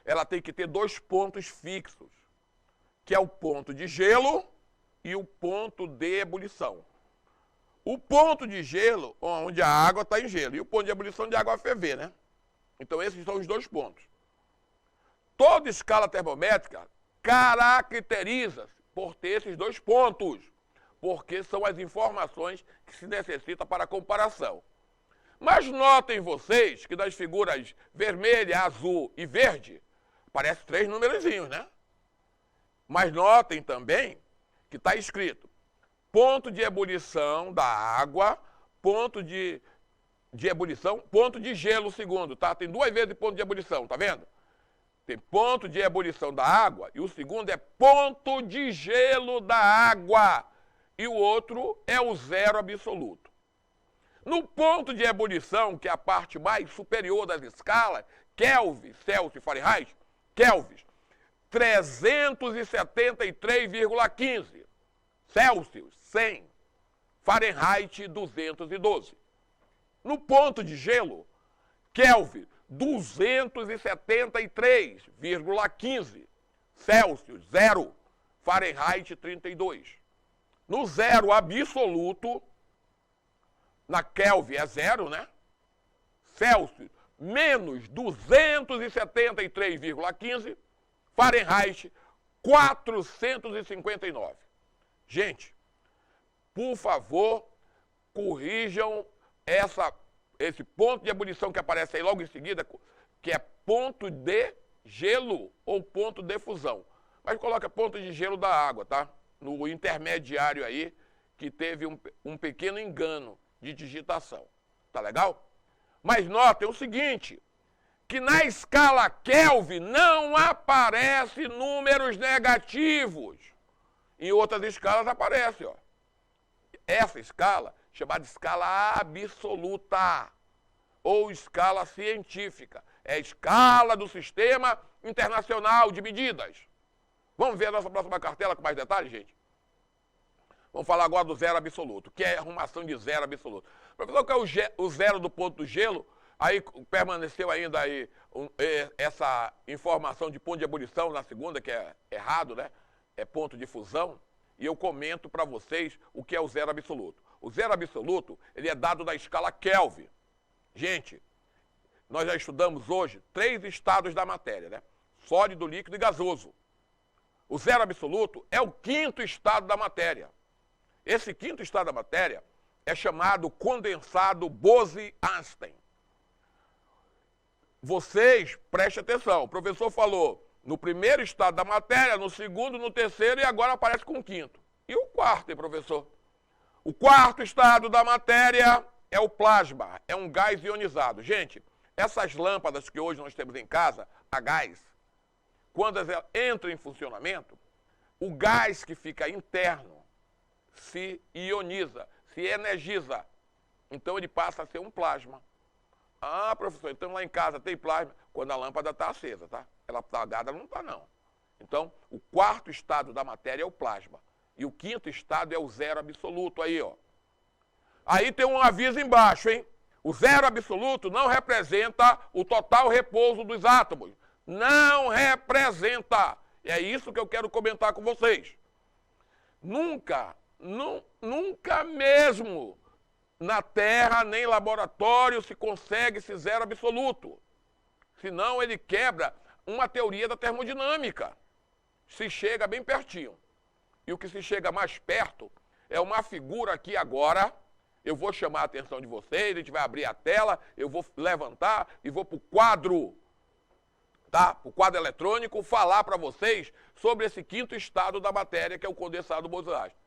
C: ela tem que ter 2 pontos fixos, que é o ponto de gelo e o ponto de ebulição. O ponto de gelo, onde a água está em gelo, e o ponto de ebulição de água a ferver, né? Então esses são os 2 pontos. Toda escala termométrica caracteriza-se por ter esses 2 pontos, porque são as informações que se necessita para a comparação. Mas notem vocês que das figuras vermelha, azul e verde, aparecem 3 numerozinhos, né? Mas notem também que está escrito ponto de ebulição da água, ponto de ebulição, ponto de gelo segundo, tá? Tem duas vezes ponto de ebulição, tá vendo? Tem ponto de ebulição da água e o segundo é ponto de gelo da água. E o outro é o zero absoluto. No ponto de ebulição, que é a parte mais superior das escalas, Kelvin, Celsius e Fahrenheit, Kelvin, 373,15. Celsius, 100. Fahrenheit, 212. No ponto de gelo, Kelvin, 273,15. Celsius, 0. Fahrenheit, 32. No zero absoluto, na Kelvin é 0, né? Celsius, menos 273,15. Fahrenheit, 459. Gente, por favor, corrijam esse ponto de ebulição que aparece aí logo em seguida, que é ponto de gelo ou ponto de fusão. Mas coloca ponto de gelo da água, tá? No intermediário aí, que teve um pequeno engano de digitação. Tá legal? Mas notem o seguinte, que na escala Kelvin não aparece números negativos. Em outras escalas aparece, ó. Essa escala, chamada escala absoluta, ou escala científica. É a escala do Sistema Internacional de Medidas. Vamos ver a nossa próxima cartela com mais detalhes, gente? Vamos falar agora do zero absoluto, que é a arrumação de zero absoluto. Professor, qual é o zero do ponto do gelo? Aí permaneceu ainda aí essa informação de ponto de ebulição na segunda, que é errado, né? É ponto de fusão. E eu comento para vocês o que é o zero absoluto. O zero absoluto, ele é dado da escala Kelvin. Gente, nós já estudamos hoje 3 estados da matéria, né? Sólido, líquido e gasoso. O zero absoluto é o 5º estado da matéria. Esse 5º estado da matéria é chamado condensado Bose-Einstein. Vocês, prestem atenção, o professor falou no primeiro estado da matéria, no segundo, no terceiro e agora aparece com o 5º. E o 4º, hein, professor? O 4º estado da matéria é o plasma, é um gás ionizado. Gente, essas lâmpadas que hoje nós temos em casa, a gás, quando elas entram em funcionamento, o gás que fica interno se ioniza, se energiza. Então ele passa a ser um plasma. Ah, professor, então lá em casa tem plasma quando a lâmpada está acesa, tá? Ela está apagada, não está não. Então, o 4º estado da matéria é o plasma. E o 5º estado é o zero absoluto aí, ó. Aí tem um aviso embaixo, hein? O zero absoluto não representa o total repouso dos átomos. Não representa. E é isso que eu quero comentar com vocês. Nunca mesmo na Terra, nem em laboratório, se consegue esse zero absoluto. Senão ele quebra uma teoria da termodinâmica. Se chega bem pertinho. E o que se chega mais perto é uma figura aqui agora. Eu vou chamar a atenção de vocês, a gente vai abrir a tela, eu vou levantar e vou para o quadro, tá? Para o quadro eletrônico, falar para vocês sobre esse 5º estado da matéria, que é o condensado Bose-Einstein.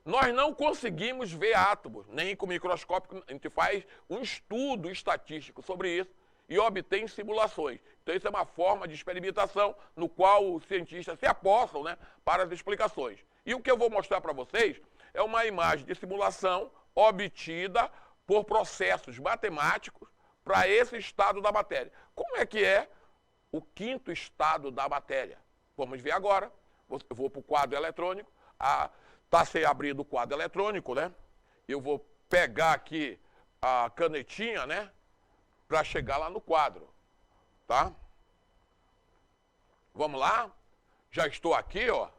C: Nós não conseguimos ver átomos, nem com microscópio, a gente faz um estudo estatístico sobre isso e obtém simulações. Então isso é uma forma de experimentação no qual os cientistas se apossam, né, para as explicações. E o que eu vou mostrar para vocês é uma imagem de simulação obtida por processos matemáticos para esse estado da matéria. Como é que é o 5º estado da matéria? Vamos ver agora. Eu vou para o quadro eletrônico. Está sem abrir o quadro eletrônico, né? Eu vou pegar aqui a canetinha, né? Para chegar lá no quadro, tá? Vamos lá? Já estou aqui, ó.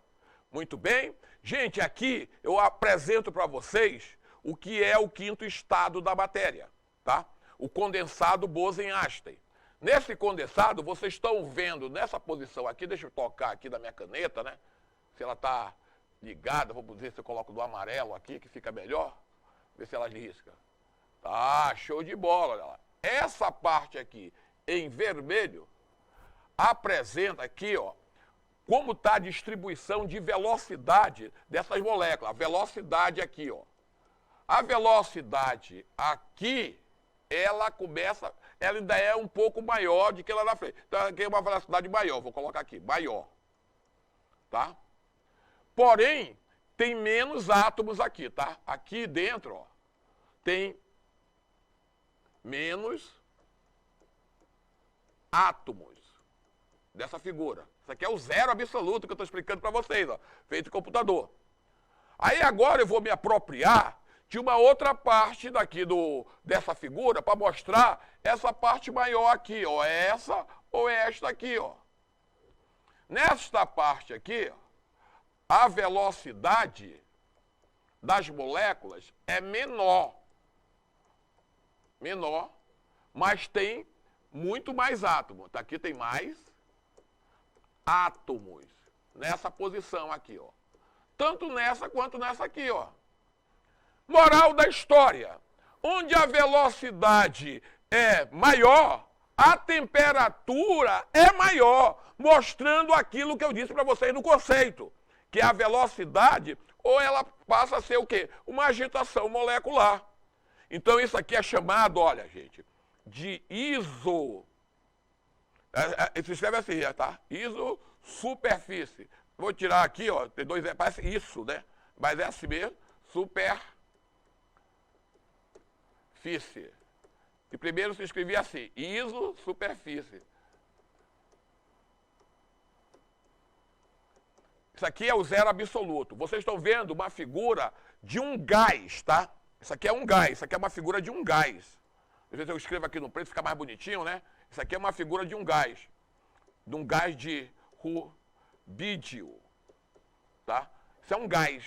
C: Muito bem. Gente, aqui eu apresento para vocês o que é o 5º estado da matéria, tá? O condensado Bose-Einstein. Nesse condensado, vocês estão vendo nessa posição aqui, deixa eu tocar aqui da minha caneta, né? Se ela está ligada, vou ver se eu coloco do amarelo aqui, que fica melhor. Ver se ela risca. Tá, show de bola, olha lá. Essa parte aqui, em vermelho, apresenta aqui, ó, como está a distribuição de velocidade dessas moléculas. A velocidade aqui, ó. A velocidade aqui, ela ainda é um pouco maior do que lá na frente. Então, aqui é uma velocidade maior, vou colocar aqui, maior. Tá? Porém, tem menos átomos aqui, tá? Aqui dentro, ó, tem menos átomos dessa figura. Isso aqui é o zero absoluto que eu estou explicando para vocês, ó, feito em computador. Aí agora eu vou me apropriar de uma outra parte daqui dessa figura para mostrar essa parte maior aqui, ó, essa ou esta aqui, ó. Nesta parte aqui, ó, a velocidade das moléculas é menor, mas tem muito mais átomos. Aqui tem mais átomos nessa posição aqui, ó. Tanto nessa quanto nessa aqui, ó. Moral da história: onde a velocidade é maior, a temperatura é maior, mostrando aquilo que eu disse para vocês no conceito, que a velocidade, ou ela passa a ser o quê? Uma agitação molecular. Então isso aqui é chamado, olha, gente, de se escreve assim, tá? Isosuperfície. Vou tirar aqui, ó, tem dois, parece isso, né? Mas é assim mesmo, superfície. E primeiro se escrevia assim, isosuperfície. Isso aqui é o zero absoluto. Vocês estão vendo uma figura de um gás, tá? Isso aqui é um gás, isso aqui é uma figura de um gás. Às vezes eu escrevo aqui no preto, fica mais bonitinho, né? Isso aqui é uma figura de um gás de rubídio, tá? Isso é um gás,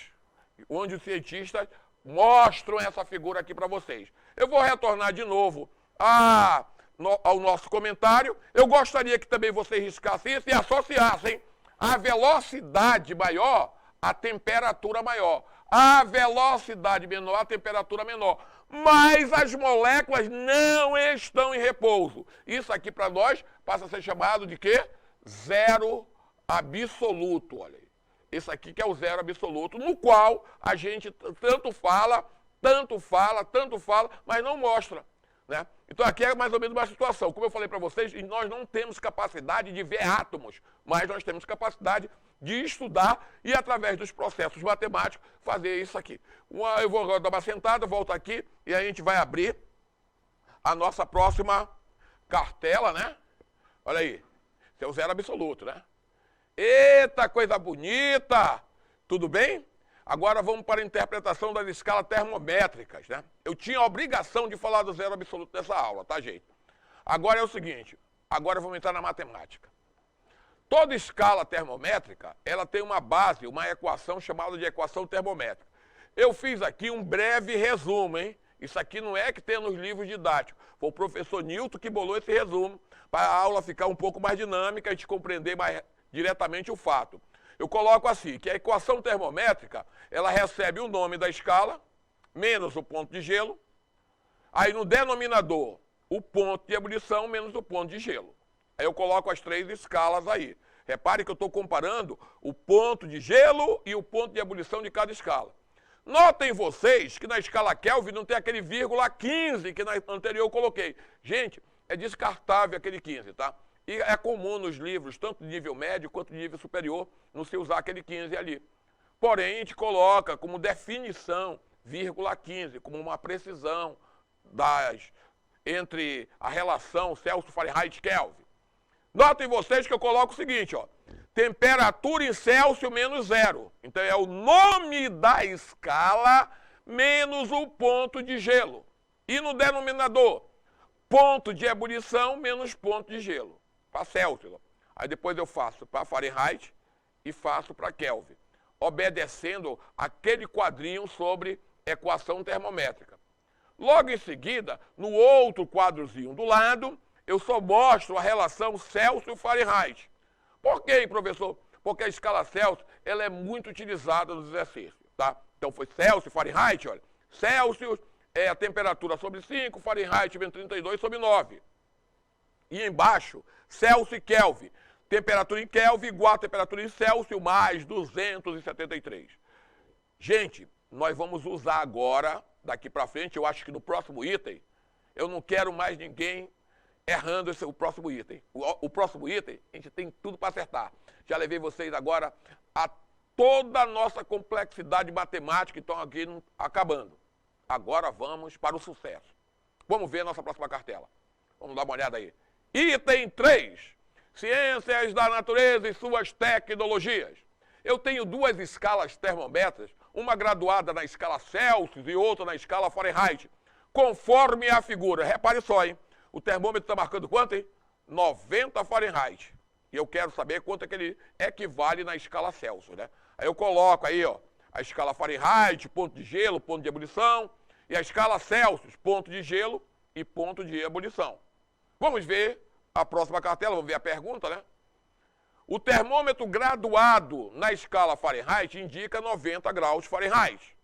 C: onde os cientistas mostram essa figura aqui para vocês. Eu vou retornar de novo ao nosso comentário. Eu gostaria que também vocês riscassem isso e associassem a velocidade maior à temperatura maior. A velocidade menor, a temperatura menor. Mas as moléculas não estão em repouso. Isso aqui para nós passa a ser chamado de quê? Zero absoluto, olha aí. Esse aqui que é o zero absoluto, no qual a gente tanto fala, mas não mostra, né? Então aqui é mais ou menos uma situação. Como eu falei para vocês, nós não temos capacidade de ver átomos, mas nós temos capacidade de estudar e, através dos processos matemáticos, fazer isso aqui. Eu vou dar uma sentada, volto aqui e a gente vai abrir a nossa próxima cartela, né? Olha aí, esse é o zero absoluto, né? Eita, coisa bonita! Tudo bem? Agora vamos para a interpretação das escalas termométricas, né? Eu tinha a obrigação de falar do zero absoluto nessa aula, tá, gente? Agora é o seguinte, agora vamos entrar na matemática. Toda escala termométrica, ela tem uma base, uma equação chamada de equação termométrica. Eu fiz aqui um breve resumo, hein? Isso aqui não é que tem nos livros didáticos. Foi o professor Newton que bolou esse resumo, para a aula ficar um pouco mais dinâmica, a gente compreender mais diretamente o fato. Eu coloco assim, que a equação termométrica, ela recebe o nome da escala, menos o ponto de gelo, aí no denominador, o ponto de ebulição menos o ponto de gelo. Aí eu coloco as três escalas aí. Repare que eu estou comparando o ponto de gelo e o ponto de ebulição de cada escala. Notem vocês que na escala Kelvin não tem aquele vírgula 15 que na anterior eu coloquei. Gente, é descartável aquele 15, tá? E é comum nos livros, tanto de nível médio quanto de nível superior, não se usar aquele 15 ali. Porém, a gente coloca como definição, vírgula 15, como uma precisão entre a relação Celsius, Fahrenheit, Kelvin. Notem vocês que eu coloco o seguinte, ó. Temperatura em Celsius menos zero. Então é o nome da escala menos o ponto de gelo. E no denominador, ponto de ebulição menos ponto de gelo. Para Celsius. Aí depois eu faço para Fahrenheit e faço para Kelvin. Obedecendo aquele quadrinho sobre equação termométrica. Logo em seguida, no outro quadrozinho do lado, eu só mostro a relação Celsius-Fahrenheit. Por quê, professor? Porque a escala Celsius ela é muito utilizada nos exercícios, tá? Então foi Celsius, Fahrenheit, olha. Celsius é a temperatura sobre 5, Fahrenheit vem 32 sobre 9. E embaixo, Celsius e Kelvin. temperatura em Kelvin igual a temperatura em Celsius mais 273. Gente, nós vamos usar agora, daqui para frente, eu acho que no próximo item, eu não quero mais ninguém errando o próximo item. O próximo item, a gente tem tudo para acertar. Já levei vocês agora a toda a nossa complexidade matemática que estão aqui acabando. Agora vamos para o sucesso. Vamos ver a nossa próxima cartela. Vamos dar uma olhada aí. Item 3. Ciências da natureza e suas tecnologias. Eu tenho duas escalas termométricas, uma graduada na escala Celsius e outra na escala Fahrenheit, conforme a figura. Repare só, hein? O termômetro está marcando quanto, hein? 90 Fahrenheit. E eu quero saber quanto é que ele equivale na escala Celsius, né? Aí eu coloco aí, ó, a escala Fahrenheit, ponto de gelo, ponto de ebulição, e a escala Celsius, ponto de gelo e ponto de ebulição. Vamos ver a próxima cartela, vamos ver a pergunta, né? O termômetro graduado na escala Fahrenheit indica 90 graus Fahrenheit.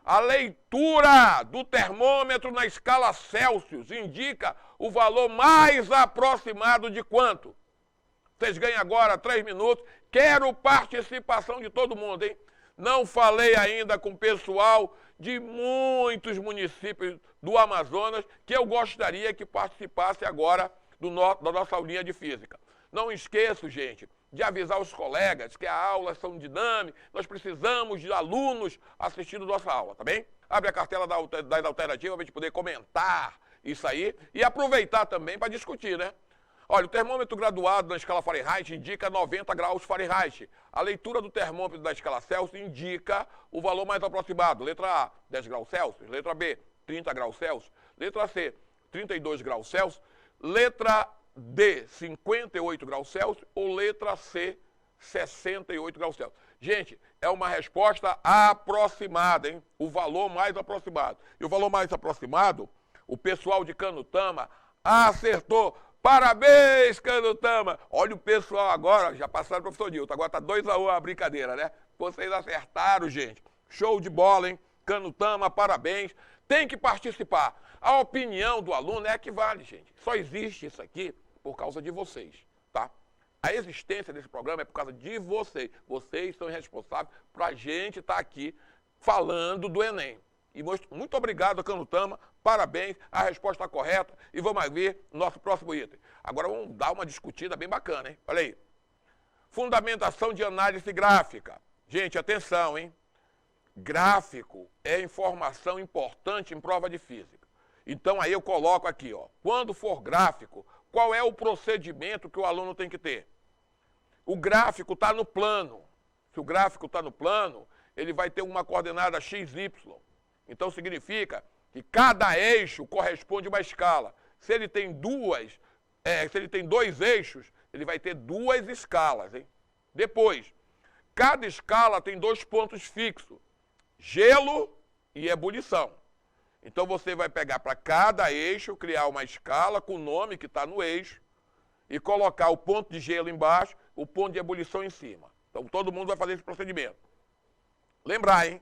C: A leitura do termômetro na escala Celsius indica o valor mais aproximado de quanto? Vocês ganham agora 3 minutos. Quero participação de todo mundo, hein? Não falei ainda com o pessoal de muitos municípios do Amazonas que eu gostaria que participasse agora da nossa aulinha de física. Não esqueço, gente, de avisar os colegas que as aulas são dinâmicas, nós precisamos de alunos assistindo nossa aula, tá bem? Abre a cartela das alternativas para a gente poder comentar isso aí e aproveitar também para discutir, né? Olha, o termômetro graduado na escala Fahrenheit indica 90 graus Fahrenheit. A leitura do termômetro da escala Celsius indica o valor mais aproximado. Letra A, 10 graus Celsius. Letra B, 30 graus Celsius. Letra C, 32 graus Celsius. Letra D, 58 graus Celsius. Ou letra C, 68 graus Celsius. Gente, é uma resposta aproximada, hein? O valor mais aproximado. E o valor mais aproximado, o pessoal de Canutama acertou. Parabéns, Canutama! Olha o pessoal agora, já passaram o professor Nilton, agora está 2-1 a brincadeira, né? Vocês acertaram, gente. Show de bola, hein? Canutama, parabéns. Tem que participar. A opinião do aluno é a que vale, gente. Só existe isso aqui por causa de vocês, tá? A existência desse programa é por causa de vocês. Vocês são responsáveis para a gente estar aqui falando do Enem. E muito obrigado, Canutama. Parabéns, a resposta correta. E vamos ver o nosso próximo item. Agora vamos dar uma discutida bem bacana, hein? Olha aí. Fundamentação de análise gráfica. Gente, atenção, hein? Gráfico é informação importante em prova de física. Então aí eu coloco aqui, ó. Quando for gráfico, qual é o procedimento que o aluno tem que ter? O gráfico está no plano. Se o gráfico está no plano, ele vai ter uma coordenada XY. Então significa que cada eixo corresponde a uma escala. Se ele tem dois eixos, ele vai ter duas escalas, hein? Depois, cada escala tem 2 pontos fixos: gelo e ebulição. Então você vai pegar para cada eixo, criar uma escala com o nome que está no eixo e colocar o ponto de gelo embaixo, o ponto de ebulição em cima. Então todo mundo vai fazer esse procedimento. Lembrar, hein?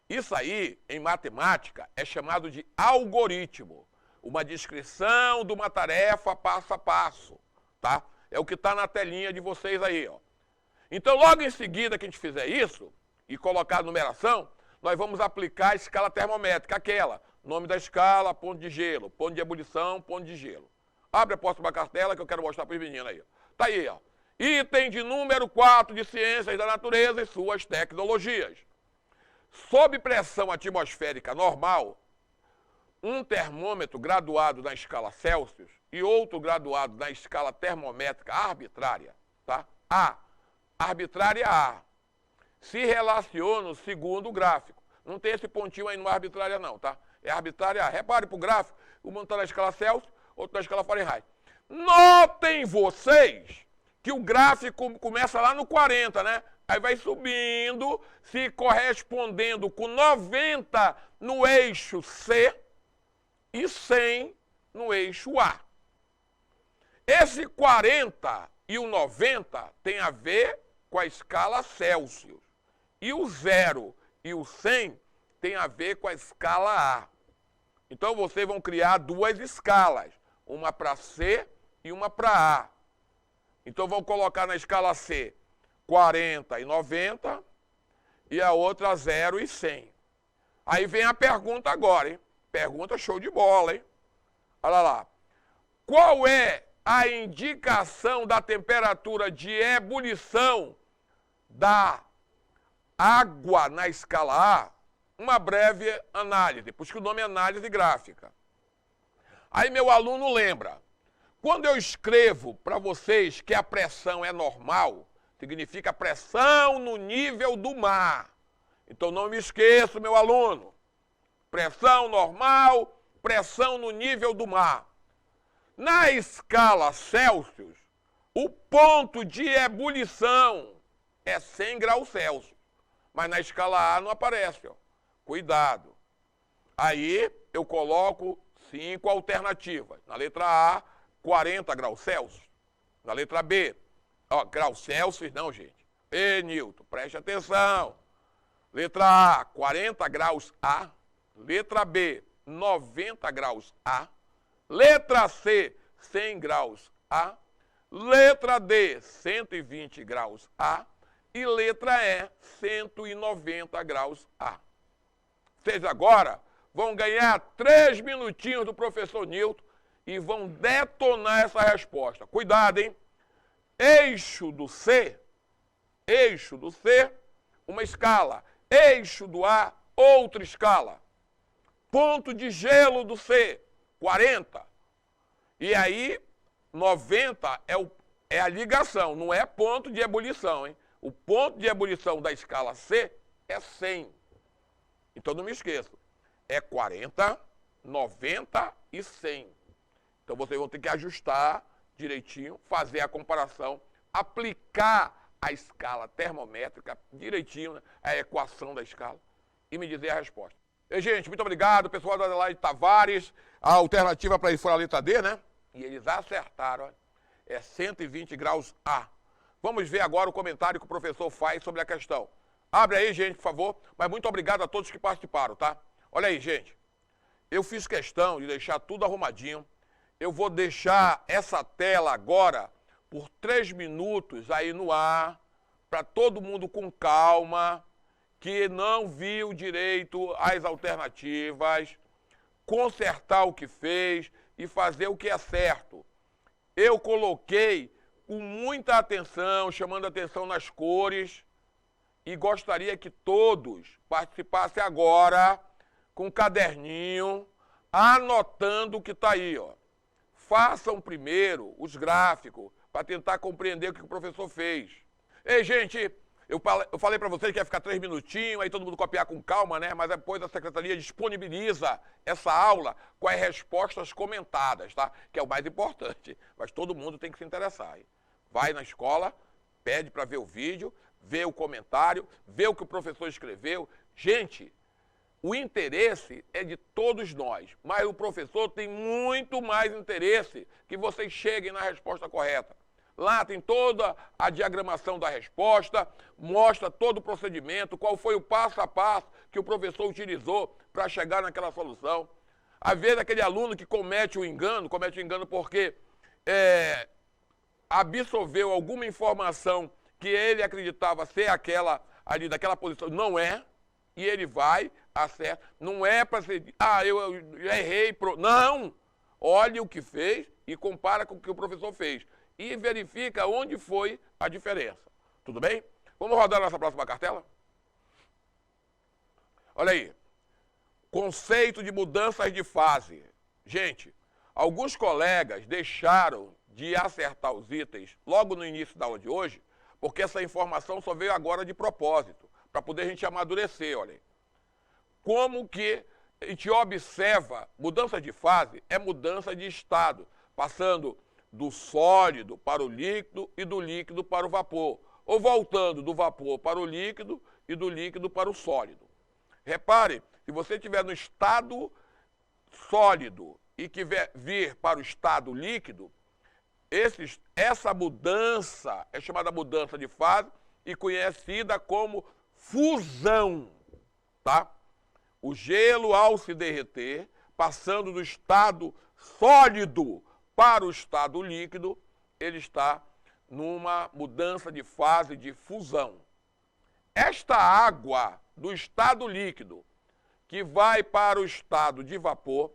C: Isso aí, em matemática, é chamado de algoritmo. Uma descrição de uma tarefa passo a passo, tá? É o que está na telinha de vocês aí, ó. Então, logo em seguida que a gente fizer isso e colocar a numeração, nós vamos aplicar a escala termométrica, aquela. Nome da escala, ponto de gelo, ponto de ebulição, ponto de gelo. Abre a próxima cartela que eu quero mostrar para os meninos aí, ó. Tá aí, ó. Item de número 4 de Ciências da Natureza e suas tecnologias. Sob pressão atmosférica normal, um termômetro graduado na escala Celsius e outro graduado na escala termométrica arbitrária, tá? Arbitrária A, se relacionam segundo o gráfico. Não tem esse pontinho aí numa arbitrária não, tá? É arbitrária A. Repare para o gráfico, um está na escala Celsius, outro na escala Fahrenheit. Notem vocês que o gráfico começa lá no 40, né? Aí vai subindo, se correspondendo com 90 no eixo C e 100 no eixo A. Esse 40 e o 90 tem a ver com a escala Celsius. E o 0 e o 100 tem a ver com a escala A. Então vocês vão criar duas escalas, uma para C e uma para A. Então vamos colocar na escala C 40 e 90 e a outra 0 e 100. Aí vem a pergunta agora, hein? Pergunta show de bola, hein? Olha lá. Qual é a indicação da temperatura de ebulição da água na escala A? Uma breve análise, por isso que o nome é análise gráfica. Aí meu aluno lembra, quando eu escrevo para vocês que a pressão é normal, significa pressão no nível do mar. Então não me esqueça, meu aluno. Pressão normal, pressão no nível do mar. Na escala Celsius, o ponto de ebulição é 100 graus Celsius. Mas na escala A não aparece, ó. Cuidado. Aí eu coloco 5 alternativas. Na letra A, 40 graus Celsius. Na letra B, ó, graus Celsius não, gente. Ei, Newton, preste atenção. Letra A, 40 graus A. Letra B, 90 graus A. Letra C, 100 graus A. Letra D, 120 graus A. E letra E, 190 graus A. Vocês agora vão ganhar 3 minutinhos do professor Newton e vão detonar essa resposta. Cuidado, hein? Eixo do C, uma escala. Eixo do A, outra escala. Ponto de gelo do C, 40. E aí, 90 é a ligação, não é ponto de ebulição, hein? O ponto de ebulição da escala C é 100. Então não me esqueçam, é 40, 90 e 100. Então vocês vão ter que ajustar direitinho, fazer a comparação, aplicar a escala termométrica direitinho, né, a equação da escala, e me dizer a resposta. E, gente, muito obrigado, pessoal da Adelaide Tavares, a alternativa para ir for a letra D, né? E eles acertaram, ó, é 120 graus A. Vamos ver agora o comentário que o professor faz sobre a questão. Abre aí, gente, por favor, mas muito obrigado a todos que participaram, tá? Olha aí, gente, eu fiz questão de deixar tudo arrumadinho. Eu vou deixar essa tela agora por 3 minutos aí no ar, para todo mundo com calma, que não viu direito as alternativas, consertar o que fez e fazer o que é certo. Eu coloquei com muita atenção, chamando atenção nas cores, e gostaria que todos participassem agora com um caderninho, anotando o que está aí, ó. Façam primeiro os gráficos, para tentar compreender o que o professor fez. Ei, gente, eu falei para vocês que ia ficar 3 minutinhos, aí todo mundo copiar com calma, né? Mas depois a secretaria disponibiliza essa aula com as respostas comentadas, tá? Que é o mais importante. Mas todo mundo tem que se interessar. Hein? Vai na escola, pede para ver o vídeo, vê o comentário, vê o que o professor escreveu. Gente, o interesse é de todos nós, mas o professor tem muito mais interesse que vocês cheguem na resposta correta. Lá tem toda a diagramação da resposta, mostra todo o procedimento, qual foi o passo a passo que o professor utilizou para chegar naquela solução. Às vezes aquele aluno que comete o engano porque absorveu alguma informação que ele acreditava ser aquela ali daquela posição, não é, e ele vai, acerta. Não é para ser, eu errei, não! Olhe o que fez e compara com o que o professor fez. E verifica onde foi a diferença. Tudo bem? Vamos rodar nossa próxima cartela? Olha aí. Conceito de mudanças de fase. Gente, alguns colegas deixaram de acertar os itens logo no início da aula de hoje, porque essa informação só veio agora de propósito, para poder a gente amadurecer, olha aí. Como que a gente observa mudança de fase é mudança de estado, passando do sólido para o líquido e do líquido para o vapor, ou voltando do vapor para o líquido e do líquido para o sólido. Repare, se você estiver no estado sólido e quiser vir para o estado líquido, essa mudança é chamada mudança de fase e conhecida como fusão, tá? O gelo, ao se derreter, passando do estado sólido para o estado líquido, ele está numa mudança de fase de fusão. Esta água do estado líquido que vai para o estado de vapor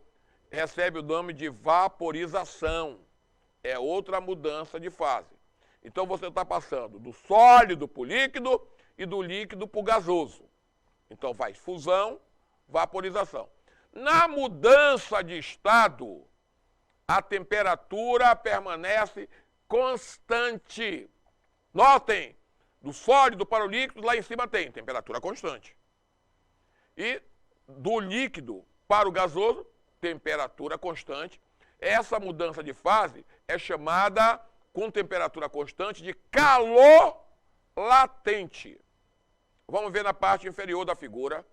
C: recebe o nome de vaporização. É outra mudança de fase. Então você está passando do sólido para o líquido e do líquido para o gasoso. Então faz fusão, vaporização. Na mudança de estado, a temperatura permanece constante. Notem, do sólido para o líquido, lá em cima tem temperatura constante. E do líquido para o gasoso, temperatura constante. Essa mudança de fase é chamada, com temperatura constante, de calor latente. Vamos ver na parte inferior da figura.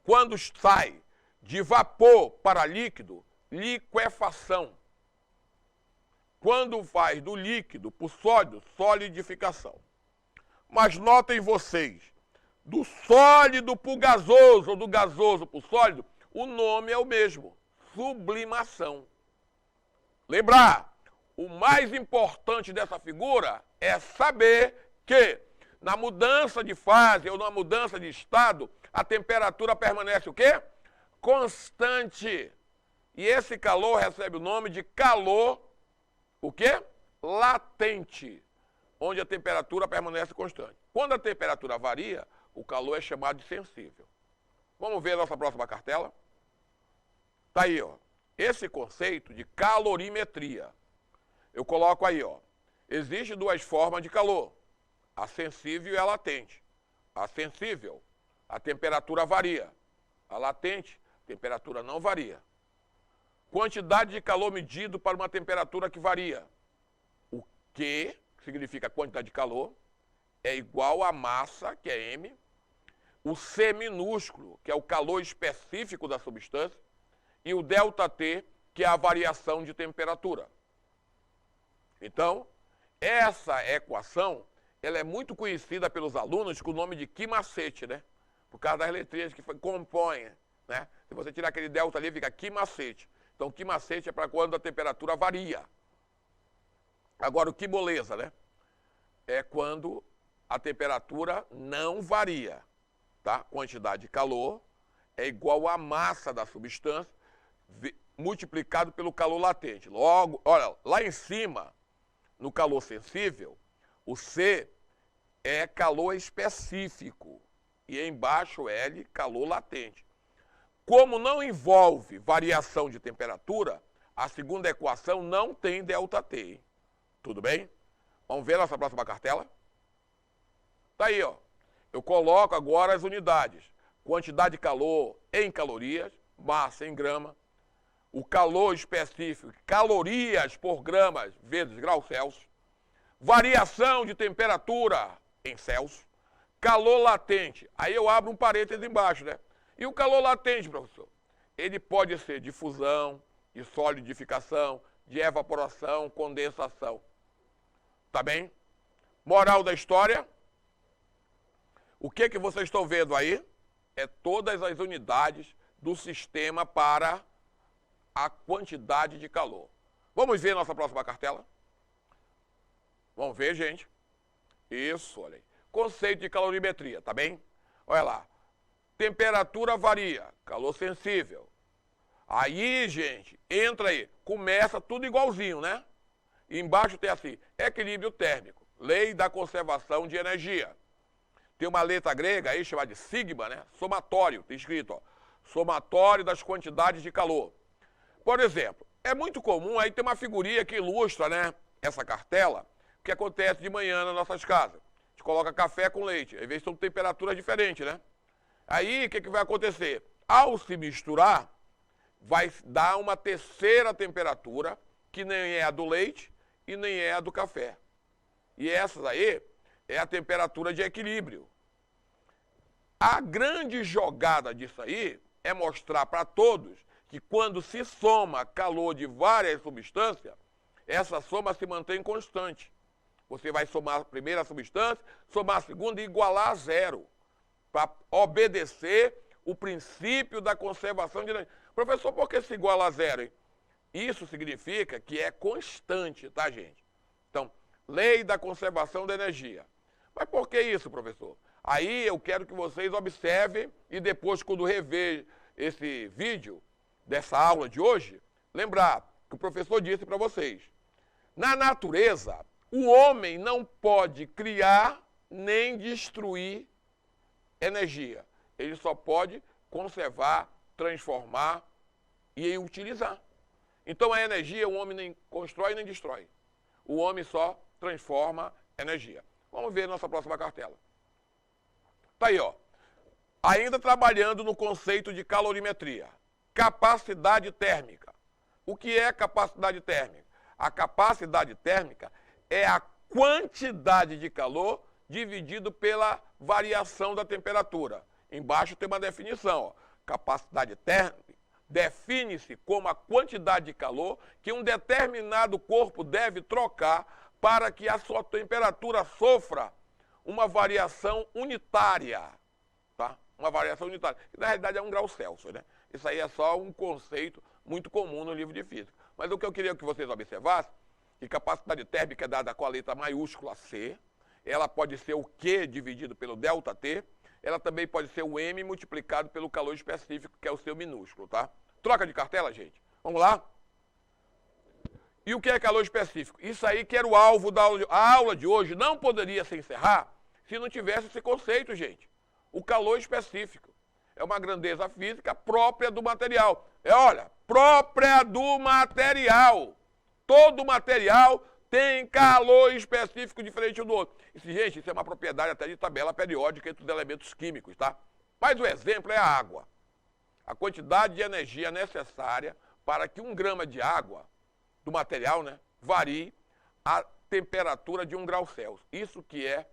C: Quando sai de vapor para líquido, liquefação. Quando vai do líquido para o sólido, solidificação. Mas notem vocês, do sólido para o gasoso, ou do gasoso para o sólido, o nome é o mesmo, sublimação. Lembrar, o mais importante dessa figura é saber que na mudança de fase ou na mudança de estado, a temperatura permanece o quê? Constante. E esse calor recebe o nome de calor, o quê? Latente, onde a temperatura permanece constante. Quando a temperatura varia, o calor é chamado de sensível. Vamos ver a nossa próxima cartela? Está aí, ó. Esse conceito de calorimetria. Eu coloco aí, ó. Existem duas formas de calor. A sensível e a latente. A sensível, a temperatura varia. A latente, a temperatura não varia. Quantidade de calor medido para uma temperatura que varia. O Q, que significa quantidade de calor, é igual à massa, que é M. O C minúsculo, que é o calor específico da substância. E o ΔT, que é a variação de temperatura. Então, essa equação, ela é muito conhecida pelos alunos com o nome de Ki-macete, né? Por causa das letrinhas que compõem, né? Se você tirar aquele delta ali, fica Ki-macete. Então, Ki-macete é para quando a temperatura varia. Agora, o que moleza, né? É quando a temperatura não varia, tá? Quantidade de calor é igual à massa da substância multiplicado pelo calor latente. Logo, olha, lá em cima, no calor sensível, o C é calor específico e embaixo L, calor latente. Como não envolve variação de temperatura, a segunda equação não tem ΔT. Hein? Tudo bem? Vamos ver a nossa próxima cartela? Tá aí, ó. Eu coloco agora as unidades. Quantidade de calor em calorias, massa em grama. O calor específico, calorias por gramas vezes graus Celsius. Variação de temperatura em Celsius. Calor latente. Aí eu abro um parênteses embaixo, né? E o calor latente, professor? Ele pode ser de fusão, de solidificação, de evaporação, condensação. Tá bem? Moral da história. O que vocês estão vendo aí? É todas as unidades do sistema para a quantidade de calor. Vamos ver nossa próxima cartela? Vamos ver, gente. Isso, olha aí. Conceito de calorimetria, tá bem? Olha lá. Temperatura varia, calor sensível. Aí, gente, entra aí. Começa tudo igualzinho, né? E embaixo tem assim, equilíbrio térmico, lei da conservação de energia. Tem uma letra grega aí chamada de sigma, né? Somatório, tem escrito, ó. Somatório das quantidades de calor. Por exemplo, é muito comum, aí tem uma figurinha que ilustra, né, essa cartela, o que acontece de manhã nas nossas casas. A gente coloca café com leite, às vezes são temperaturas diferentes, né? Aí, o que vai acontecer? Ao se misturar, vai dar uma terceira temperatura, que nem é a do leite e nem é a do café. E essa aí é a temperatura de equilíbrio. A grande jogada disso aí é mostrar para todos que quando se soma calor de várias substâncias, essa soma se mantém constante. Você vai somar a primeira substância, somar a segunda e igualar a zero, para obedecer o princípio da conservação de energia. Professor, por que se iguala a zero, hein? Isso significa que é constante, tá, gente? Então, Lei da conservação da energia. Mas por que isso, professor? Aí eu quero que vocês observem e depois, quando rever esse vídeo dessa aula de hoje, lembrar que o professor disse para vocês. Na natureza, o homem não pode criar nem destruir energia. Ele só pode conservar, transformar e utilizar. Então a energia o homem nem constrói nem destrói. O homem só transforma energia. Vamos ver nossa próxima cartela. Tá aí, ó. Ainda trabalhando no conceito de calorimetria. Capacidade térmica. O que é capacidade térmica? A capacidade térmica é a quantidade de calor dividido pela variação da temperatura. Embaixo tem uma definição, ó. Capacidade térmica define-se como a quantidade de calor que um determinado corpo deve trocar para que a sua temperatura sofra uma variação unitária, tá? Uma variação unitária, que na realidade é 1 grau Celsius, né? Isso aí é só um conceito muito comum no livro de física. Mas o que eu queria que vocês observassem, que capacidade térmica é dada com a letra maiúscula C, ela pode ser o Q dividido pelo ΔT, ela também pode ser o M multiplicado pelo calor específico, que é o seu minúsculo, tá? Troca de cartela, gente. Vamos lá? E o que é calor específico? Isso aí que era o alvo da aula. A aula de hoje não poderia se encerrar se não tivesse esse conceito, gente. O calor específico é uma grandeza física própria do material. Olha, própria do material. Todo material tem calor específico diferente um do outro. Gente, isso é uma propriedade até de tabela periódica entre os elementos químicos, tá? Mas o exemplo é a água. A quantidade de energia necessária para que 1 grama de água, do material, né, varie a temperatura de 1 grau Celsius. Isso que é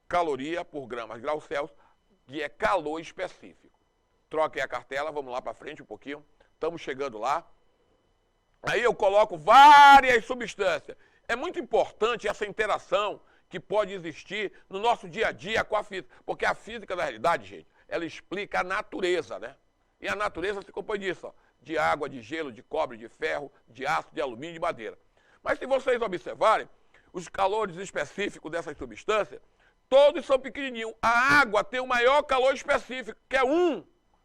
C: caloria por gramas grau Celsius, que é calor específico. Troquem a cartela, vamos lá para frente um pouquinho. Estamos chegando lá. Aí eu coloco várias substâncias. É muito importante essa interação que pode existir no nosso dia a dia com a física. Porque a física, na realidade, gente, ela explica a natureza, né? E a natureza se compõe disso, ó, de água, de gelo, de cobre, de ferro, de aço, de alumínio e de madeira. Mas se vocês observarem, os calores específicos dessas substâncias, todos são pequenininhos. A água tem o maior calor específico, que é 1.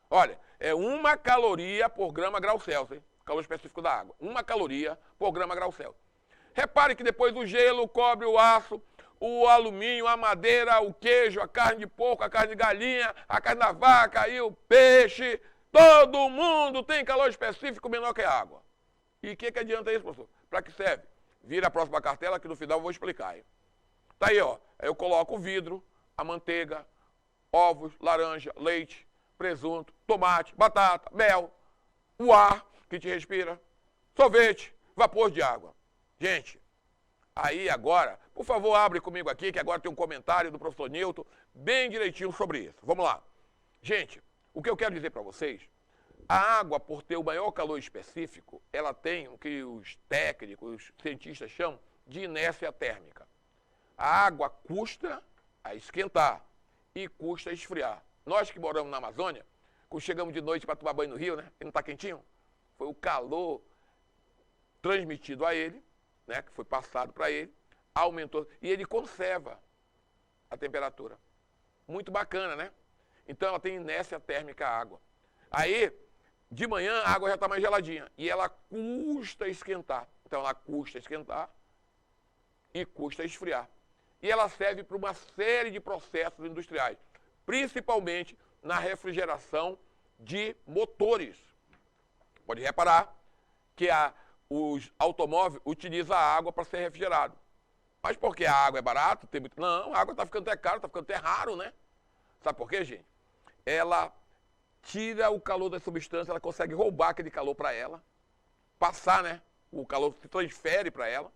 C: Olha, é 1 caloria por grama grau Celsius, hein? Calor específico da água. 1 caloria por grama grau Celsius. Repare que depois o gelo, o cobre, o aço, o alumínio, a madeira, o queijo, a carne de porco, a carne de galinha, a carne da vaca e o peixe, todo mundo tem calor específico menor que a água. E o que adianta isso, professor? Para que serve? Vira a próxima cartela que no final eu vou explicar. Hein? Tá aí, ó. Aí eu coloco o vidro, a manteiga, ovos, laranja, leite, presunto, tomate, batata, mel, o ar que te respira, sorvete, vapor de água. Gente, aí agora, por favor, abre comigo aqui, que agora tem um comentário do professor Newton, bem direitinho sobre isso. Vamos lá. Gente, o que eu quero dizer para vocês, a água, por ter o maior calor específico, ela tem o que os técnicos, os cientistas chamam de inércia térmica. A água custa a esquentar e custa a esfriar. Nós que moramos na Amazônia, quando chegamos de noite para tomar banho no rio, né, e não está quentinho, foi o calor transmitido a ele, né, que foi passado para ele, aumentou, e ele conserva a temperatura. Muito bacana, né? Então ela tem inércia térmica a água. Aí, de manhã, a água já está mais geladinha, e ela custa esquentar. Então ela custa esquentar e custa esfriar. E ela serve para uma série de processos industriais, principalmente na refrigeração de motores. Pode reparar que os automóveis utilizam a água para ser refrigerado. Mas porque a água é barata? Não, a água está ficando até cara, está ficando até raro, né? Sabe por quê, gente? Ela tira o calor da substância, ela consegue roubar aquele calor para ela, passar, né? O calor se transfere para ela,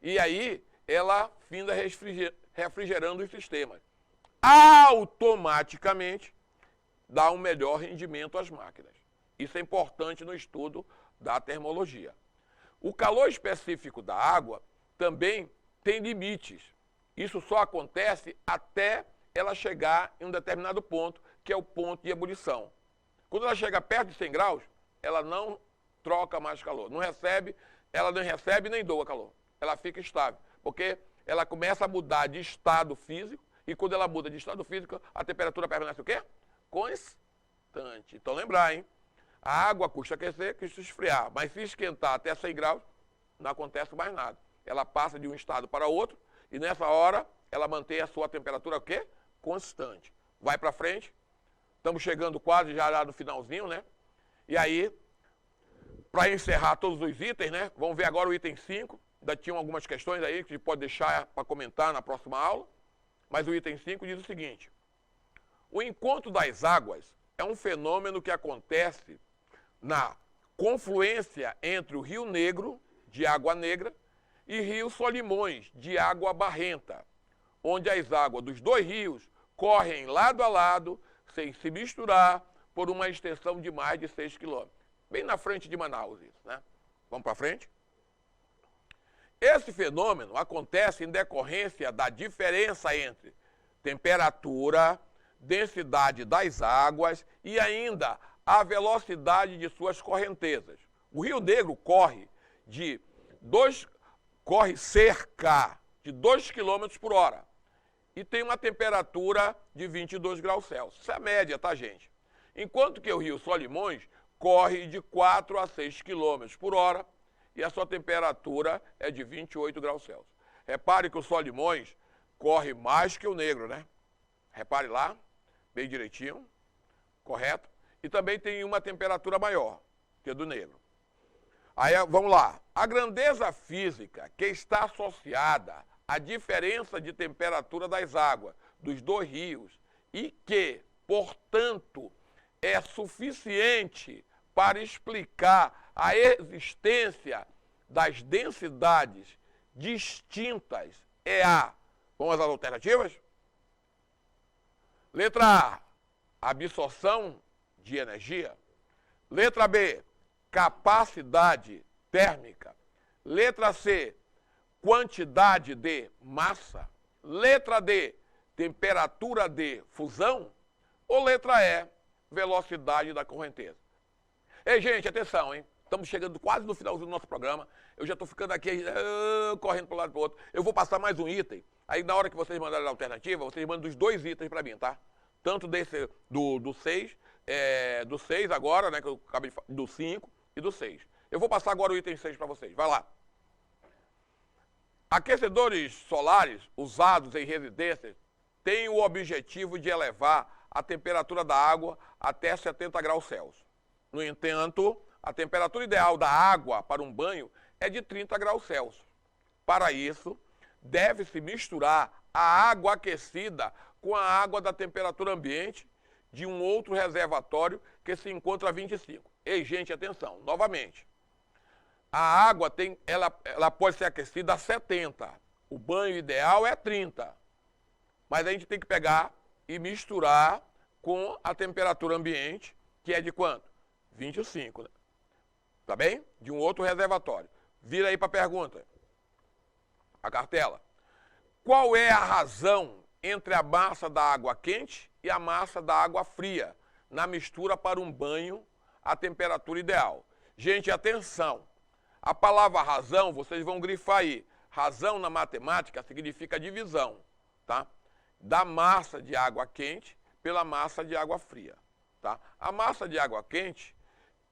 C: e aí ela finda refrigerando os sistemas. Automaticamente dá um melhor rendimento às máquinas. Isso é importante no estudo da termologia. O calor específico da água também tem limites. Isso só acontece até ela chegar em um determinado ponto, que é o ponto de ebulição. Quando ela chega perto de 100 graus, ela não troca mais calor. Ela não recebe nem doa calor. ela fica estável, porque ela começa a mudar de estado físico, e quando ela muda de estado físico, a temperatura permanece o quê? Constante. Então lembrar, hein? A água custa aquecer, custa esfriar, mas se esquentar até 100 graus, não acontece mais nada. Ela passa de um estado para outro, e nessa hora, ela mantém a sua temperatura o quê? Constante. Vai para frente, estamos chegando quase já lá no finalzinho, né? E aí, para encerrar todos os itens, né? Vamos ver agora o item 5. Ainda tinham algumas questões aí que a gente pode deixar para comentar na próxima aula. Mas o item 5 diz o seguinte: o encontro das águas é um fenômeno que acontece na confluência entre o Rio Negro, de água negra, e Rio Solimões, de água barrenta, onde as águas dos dois rios correm lado a lado, sem se misturar, por uma extensão de mais de 6 quilômetros. Bem na frente de Manaus isso, né? Vamos para frente? Esse fenômeno acontece em decorrência da diferença entre temperatura, densidade das águas e ainda a velocidade de suas correntezas. O Rio Negro corre cerca de 2 km por hora e tem uma temperatura de 22 graus Celsius. Isso é a média, tá, gente? Enquanto que o Rio Solimões corre de 4 a 6 km por hora e a sua temperatura é de 28 graus Celsius. Repare que o Solimões corre mais que o Negro, né? Repare lá, bem direitinho, correto? E também tem uma temperatura maior que a do Negro. Aí, vamos lá. A grandeza física que está associada à diferença de temperatura das águas dos dois rios e que, portanto, é suficiente para explicar a existência das densidades distintas é a... Vamos às alternativas? Letra A, absorção de energia. Letra B, capacidade térmica. Letra C, quantidade de massa. Letra D, temperatura de fusão. Ou letra E, velocidade da correnteza. Ei, gente, atenção, hein? Estamos chegando quase no finalzinho do nosso programa. Eu já estou ficando aqui correndo para um lado e para o outro. Eu vou passar mais um item. Aí, na hora que vocês mandarem a alternativa, vocês mandam os 2 itens para mim, tá? Tanto desse, do 6, do 6 agora, né? Que eu acabei de falar, do 5 e do 6. Eu vou passar agora o item 6 para vocês. Vai lá. Aquecedores solares usados em residências têm o objetivo de elevar a temperatura da água até 70 graus Celsius. No entanto, a temperatura ideal da água para um banho é de 30 graus Celsius. Para isso, deve-se misturar a água aquecida com a água da temperatura ambiente de um outro reservatório que se encontra a 25. Ei, gente, atenção, novamente. A água ela pode ser aquecida a 70. O banho ideal é 30. Mas a gente tem que pegar e misturar com a temperatura ambiente, que é de quanto? 25, né? Tá bem? De um outro reservatório. Vira aí para a pergunta. A cartela. Qual é a razão entre a massa da água quente e a massa da água fria na mistura para um banho à temperatura ideal? Gente, atenção. A palavra razão, vocês vão grifar aí. Razão na matemática significa divisão, tá? Da massa de água quente pela massa de água fria, tá? A massa de água quente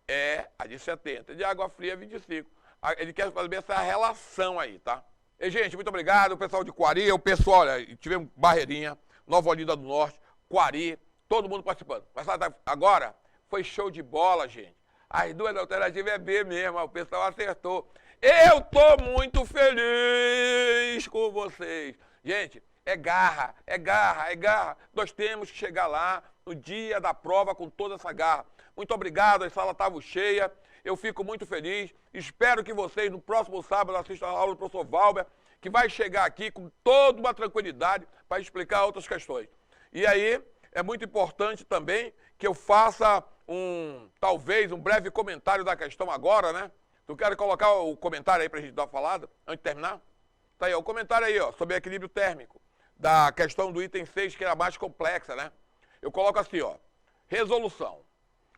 C: é a de 70, de água fria é 25. Ele quer saber essa relação aí, tá? E, gente, muito obrigado, o pessoal de Quari, o pessoal, olha, tivemos Barreirinha, Nova Olinda do Norte, Quari, todo mundo participando. Mas agora foi show de bola, gente. As 2 alternativas é B mesmo, o pessoal acertou. Eu tô muito feliz com vocês. Gente, é garra, é garra, é garra. Nós temos que chegar lá no dia da prova com toda essa garra. Muito obrigado, a sala estava cheia. Eu fico muito feliz. Espero que vocês, no próximo sábado, assistam a aula do professor Valber, que vai chegar aqui com toda uma tranquilidade para explicar outras questões. E aí, é muito importante também que eu faça talvez um breve comentário da questão agora, né? Tu quer colocar o comentário aí para a gente dar uma falada, antes de terminar? Tá aí, ó, o comentário aí, ó, sobre equilíbrio térmico, da questão do item 6, que era mais complexa, né? Eu coloco assim, ó, resolução.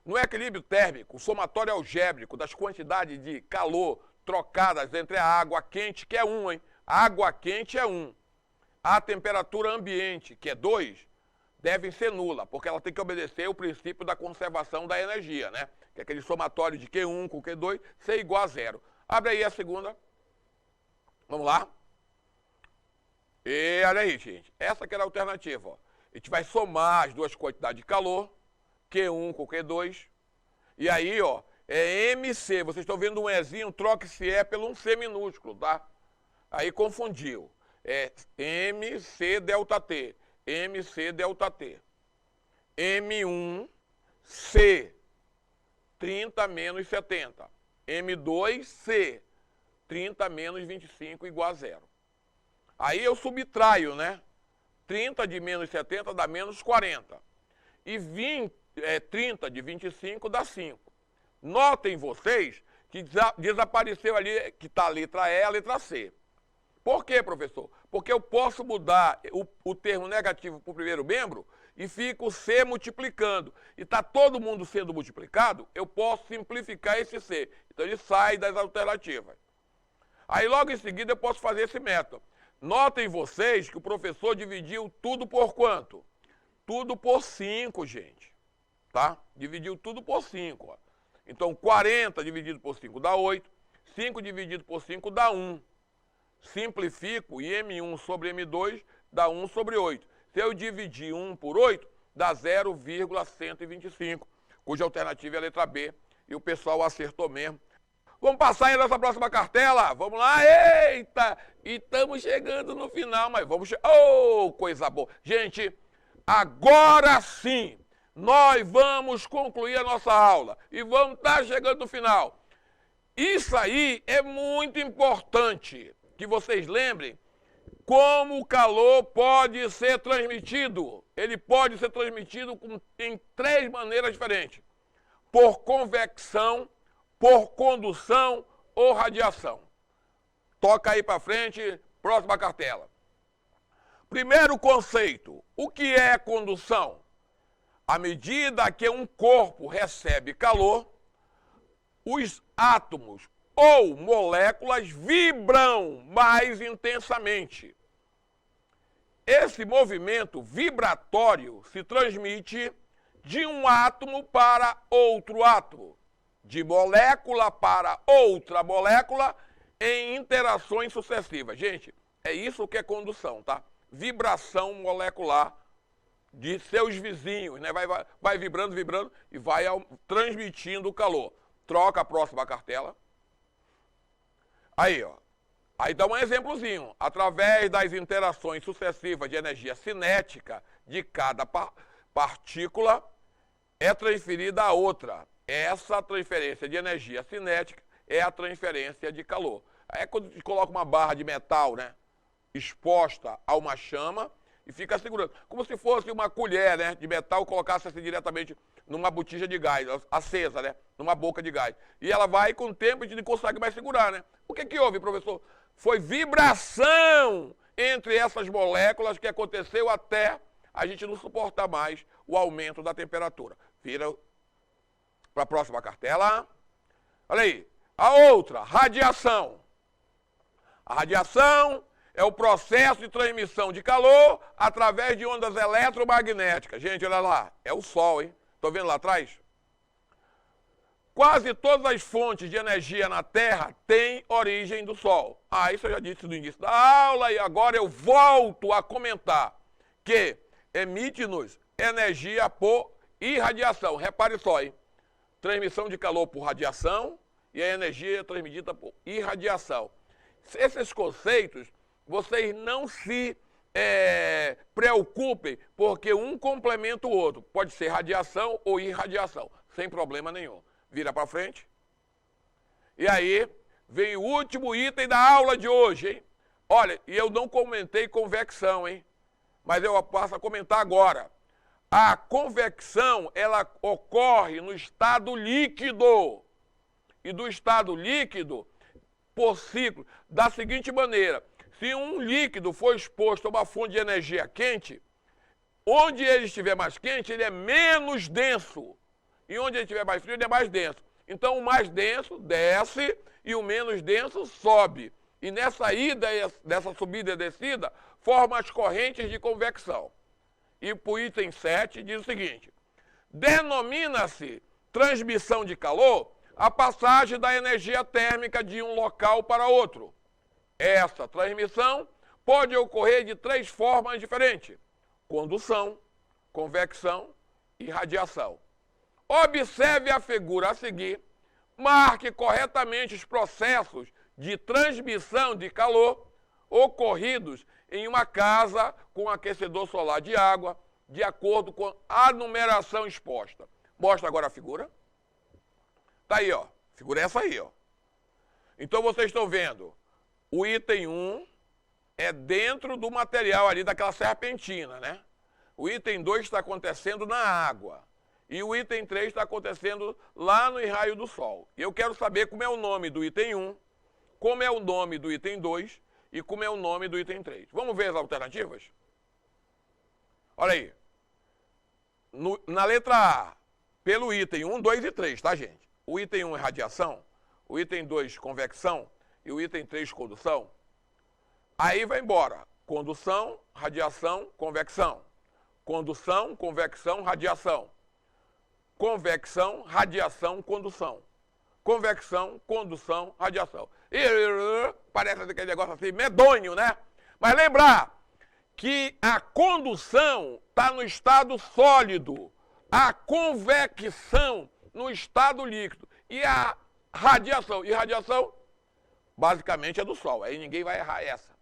C: No equilíbrio térmico, o somatório algébrico das quantidades de calor trocadas entre a água quente, que é 1, hein? A água quente é 1. A temperatura ambiente, que é 2, devem ser nula, porque ela tem que obedecer o princípio da conservação da energia, né? Que é aquele somatório de Q1 com Q2 ser igual a 0. Abre aí a segunda. Vamos lá. E olha aí, gente. Essa que era a alternativa, ó. A gente vai somar as duas quantidades de calor, Q1 com Q2. E aí, ó, é MC. Vocês estão vendo um Ezinho, troca esse E pelo um C minúsculo, tá? Aí confundiu. É MC delta T. MC delta T. M1C 30 menos 70. M2C 30 menos 25 igual a 0. Aí eu subtraio, né? 30 de menos 70 dá menos 40. E 30 de 25 dá 5. Notem vocês que desapareceu ali, que está a letra E, a letra C. Por quê, professor? Porque eu posso mudar o termo negativo para o primeiro membro e fica o C multiplicando. E está todo mundo sendo multiplicado, eu posso simplificar esse C. Então ele sai das alternativas. Aí logo em seguida eu posso fazer esse método. Notem vocês que o professor dividiu tudo por quanto? Tudo por 5, gente. Tá? Dividiu tudo por 5. Ó. Então 40 dividido por 5 dá 8. 5 dividido por 5 dá 1. Simplifico e M1 sobre M2 dá 1 sobre 8. Se eu dividir 1 por 8, dá 0,125, cuja alternativa é a letra B. E o pessoal acertou mesmo. Vamos passar aí nessa próxima cartela? Vamos lá? Eita! E estamos chegando no final, mas vamos... Oh, coisa boa! Gente, agora sim, nós vamos concluir a nossa aula. E vamos estar chegando no final. Isso aí é muito importante. Que vocês lembrem como o calor pode ser transmitido. Ele pode ser transmitido em 3 maneiras diferentes. Por convecção, por condução ou radiação. Toca aí para frente, próxima cartela. Primeiro conceito, o que é condução? À medida que um corpo recebe calor, os átomos ou moléculas vibram mais intensamente. Esse movimento vibratório se transmite de um átomo para outro átomo, de molécula para outra molécula, em interações sucessivas. Gente, é isso que é condução, tá? Vibração molecular de seus vizinhos, né? Vai vibrando, vibrando e vai transmitindo o calor. Troca a próxima cartela. Aí, ó. Aí dá um exemplozinho. Através das interações sucessivas de energia cinética de cada partícula, é transferida a outra. Essa transferência de energia cinética é a transferência de calor. Aí é quando a gente coloca uma barra de metal, né, exposta a uma chama e fica segurando. Como se fosse uma colher, né, de metal, colocasse assim diretamente numa botija de gás, acesa, né, numa boca de gás. E ela vai, com o tempo, a gente não consegue mais segurar, né? O que houve, professor? Foi vibração entre essas moléculas que aconteceu até a gente não suportar mais o aumento da temperatura. Vira para a próxima cartela. Olha aí. A outra, radiação. A radiação é o processo de transmissão de calor através de ondas eletromagnéticas. Gente, olha lá. É o Sol, hein? Estão vendo lá atrás? Quase todas as fontes de energia na Terra têm origem do Sol. Isso eu já disse no início da aula e agora eu volto a comentar que emite-nos energia por irradiação. Repare só, hein? Transmissão de calor por radiação e a energia transmitida por irradiação. Esses conceitos, vocês não se preocupem, porque um complementa o outro. Pode ser radiação ou irradiação, sem problema nenhum. Vira para frente. E aí, vem o último item da aula de hoje, hein? Olha, e eu não comentei convecção, hein? Mas eu passo a comentar agora. A convecção, ela ocorre no estado líquido. E do estado líquido, por ciclo, da seguinte maneira. Se um líquido for exposto a uma fonte de energia quente, onde ele estiver mais quente, ele é menos denso. E onde ele estiver mais frio, ele é mais denso. Então, o mais denso desce e o menos denso sobe. E nessa ida, dessa subida e descida, forma as correntes de convecção. E para o item 7 diz o seguinte: denomina-se transmissão de calor a passagem da energia térmica de um local para outro. Essa transmissão pode ocorrer de 3 formas diferentes: condução, convecção e radiação. Observe a figura a seguir, marque corretamente os processos de transmissão de calor ocorridos em uma casa com aquecedor solar de água, de acordo com a numeração exposta. Mostra agora a figura. Tá aí, ó. Figura essa aí, ó. Então vocês estão vendo, o item 1 é dentro do material ali daquela serpentina, né? O item 2 está acontecendo na água. E o item 3 está acontecendo lá no raio do sol. E eu quero saber como é o nome do item 1, como é o nome do item 2 e como é o nome do item 3. Vamos ver as alternativas? Olha aí. Na letra A, pelo item 1, 2 e 3, tá, gente? O item 1 é radiação, o item 2 convecção e o item 3 condução. Aí vai embora. Condução, radiação, convecção. Condução, convecção, radiação. Convecção, radiação, condução. Convecção, condução, radiação. E parece aquele negócio assim medonho, né? Mas lembrar que a condução está no estado sólido, a convecção no estado líquido e a radiação. E radiação, basicamente, é do Sol. Aí ninguém vai errar essa.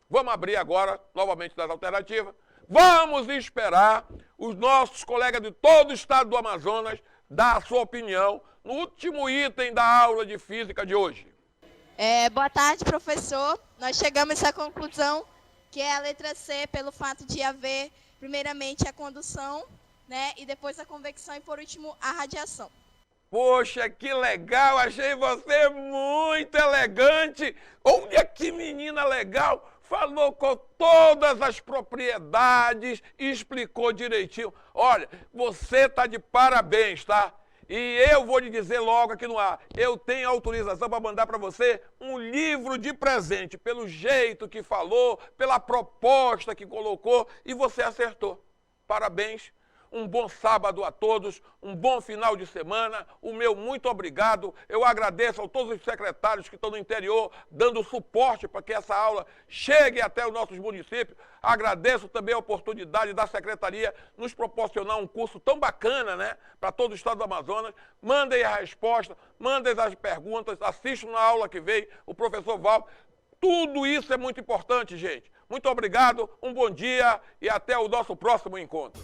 C: Vamos abrir agora, novamente, das alternativas. Vamos esperar os nossos colegas de todo o estado do Amazonas dar a sua opinião no último item da aula de física de hoje.
E: Boa tarde, professor. Nós chegamos à conclusão que é a letra C, pelo fato de haver, primeiramente, a condução, né, e depois a convecção e, por último, a radiação.
C: Poxa, que legal! Achei você muito elegante! Olha que menina legal! Falou com todas as propriedades e explicou direitinho. Olha, você está de parabéns, tá? E eu vou lhe dizer logo aqui no ar, eu tenho autorização para mandar para você um livro de presente, pelo jeito que falou, pela proposta que colocou, e você acertou. Parabéns. Um bom sábado a todos, um bom final de semana, o meu muito obrigado. Eu agradeço a todos os secretários que estão no interior, dando suporte para que essa aula chegue até os nossos municípios. Agradeço também a oportunidade da secretaria nos proporcionar um curso tão bacana, né, para todo o estado do Amazonas. Mandem a resposta, mandem as perguntas, assistam na aula que vem, o professor Val. Tudo isso é muito importante, gente. Muito obrigado, um bom dia e até o nosso próximo encontro.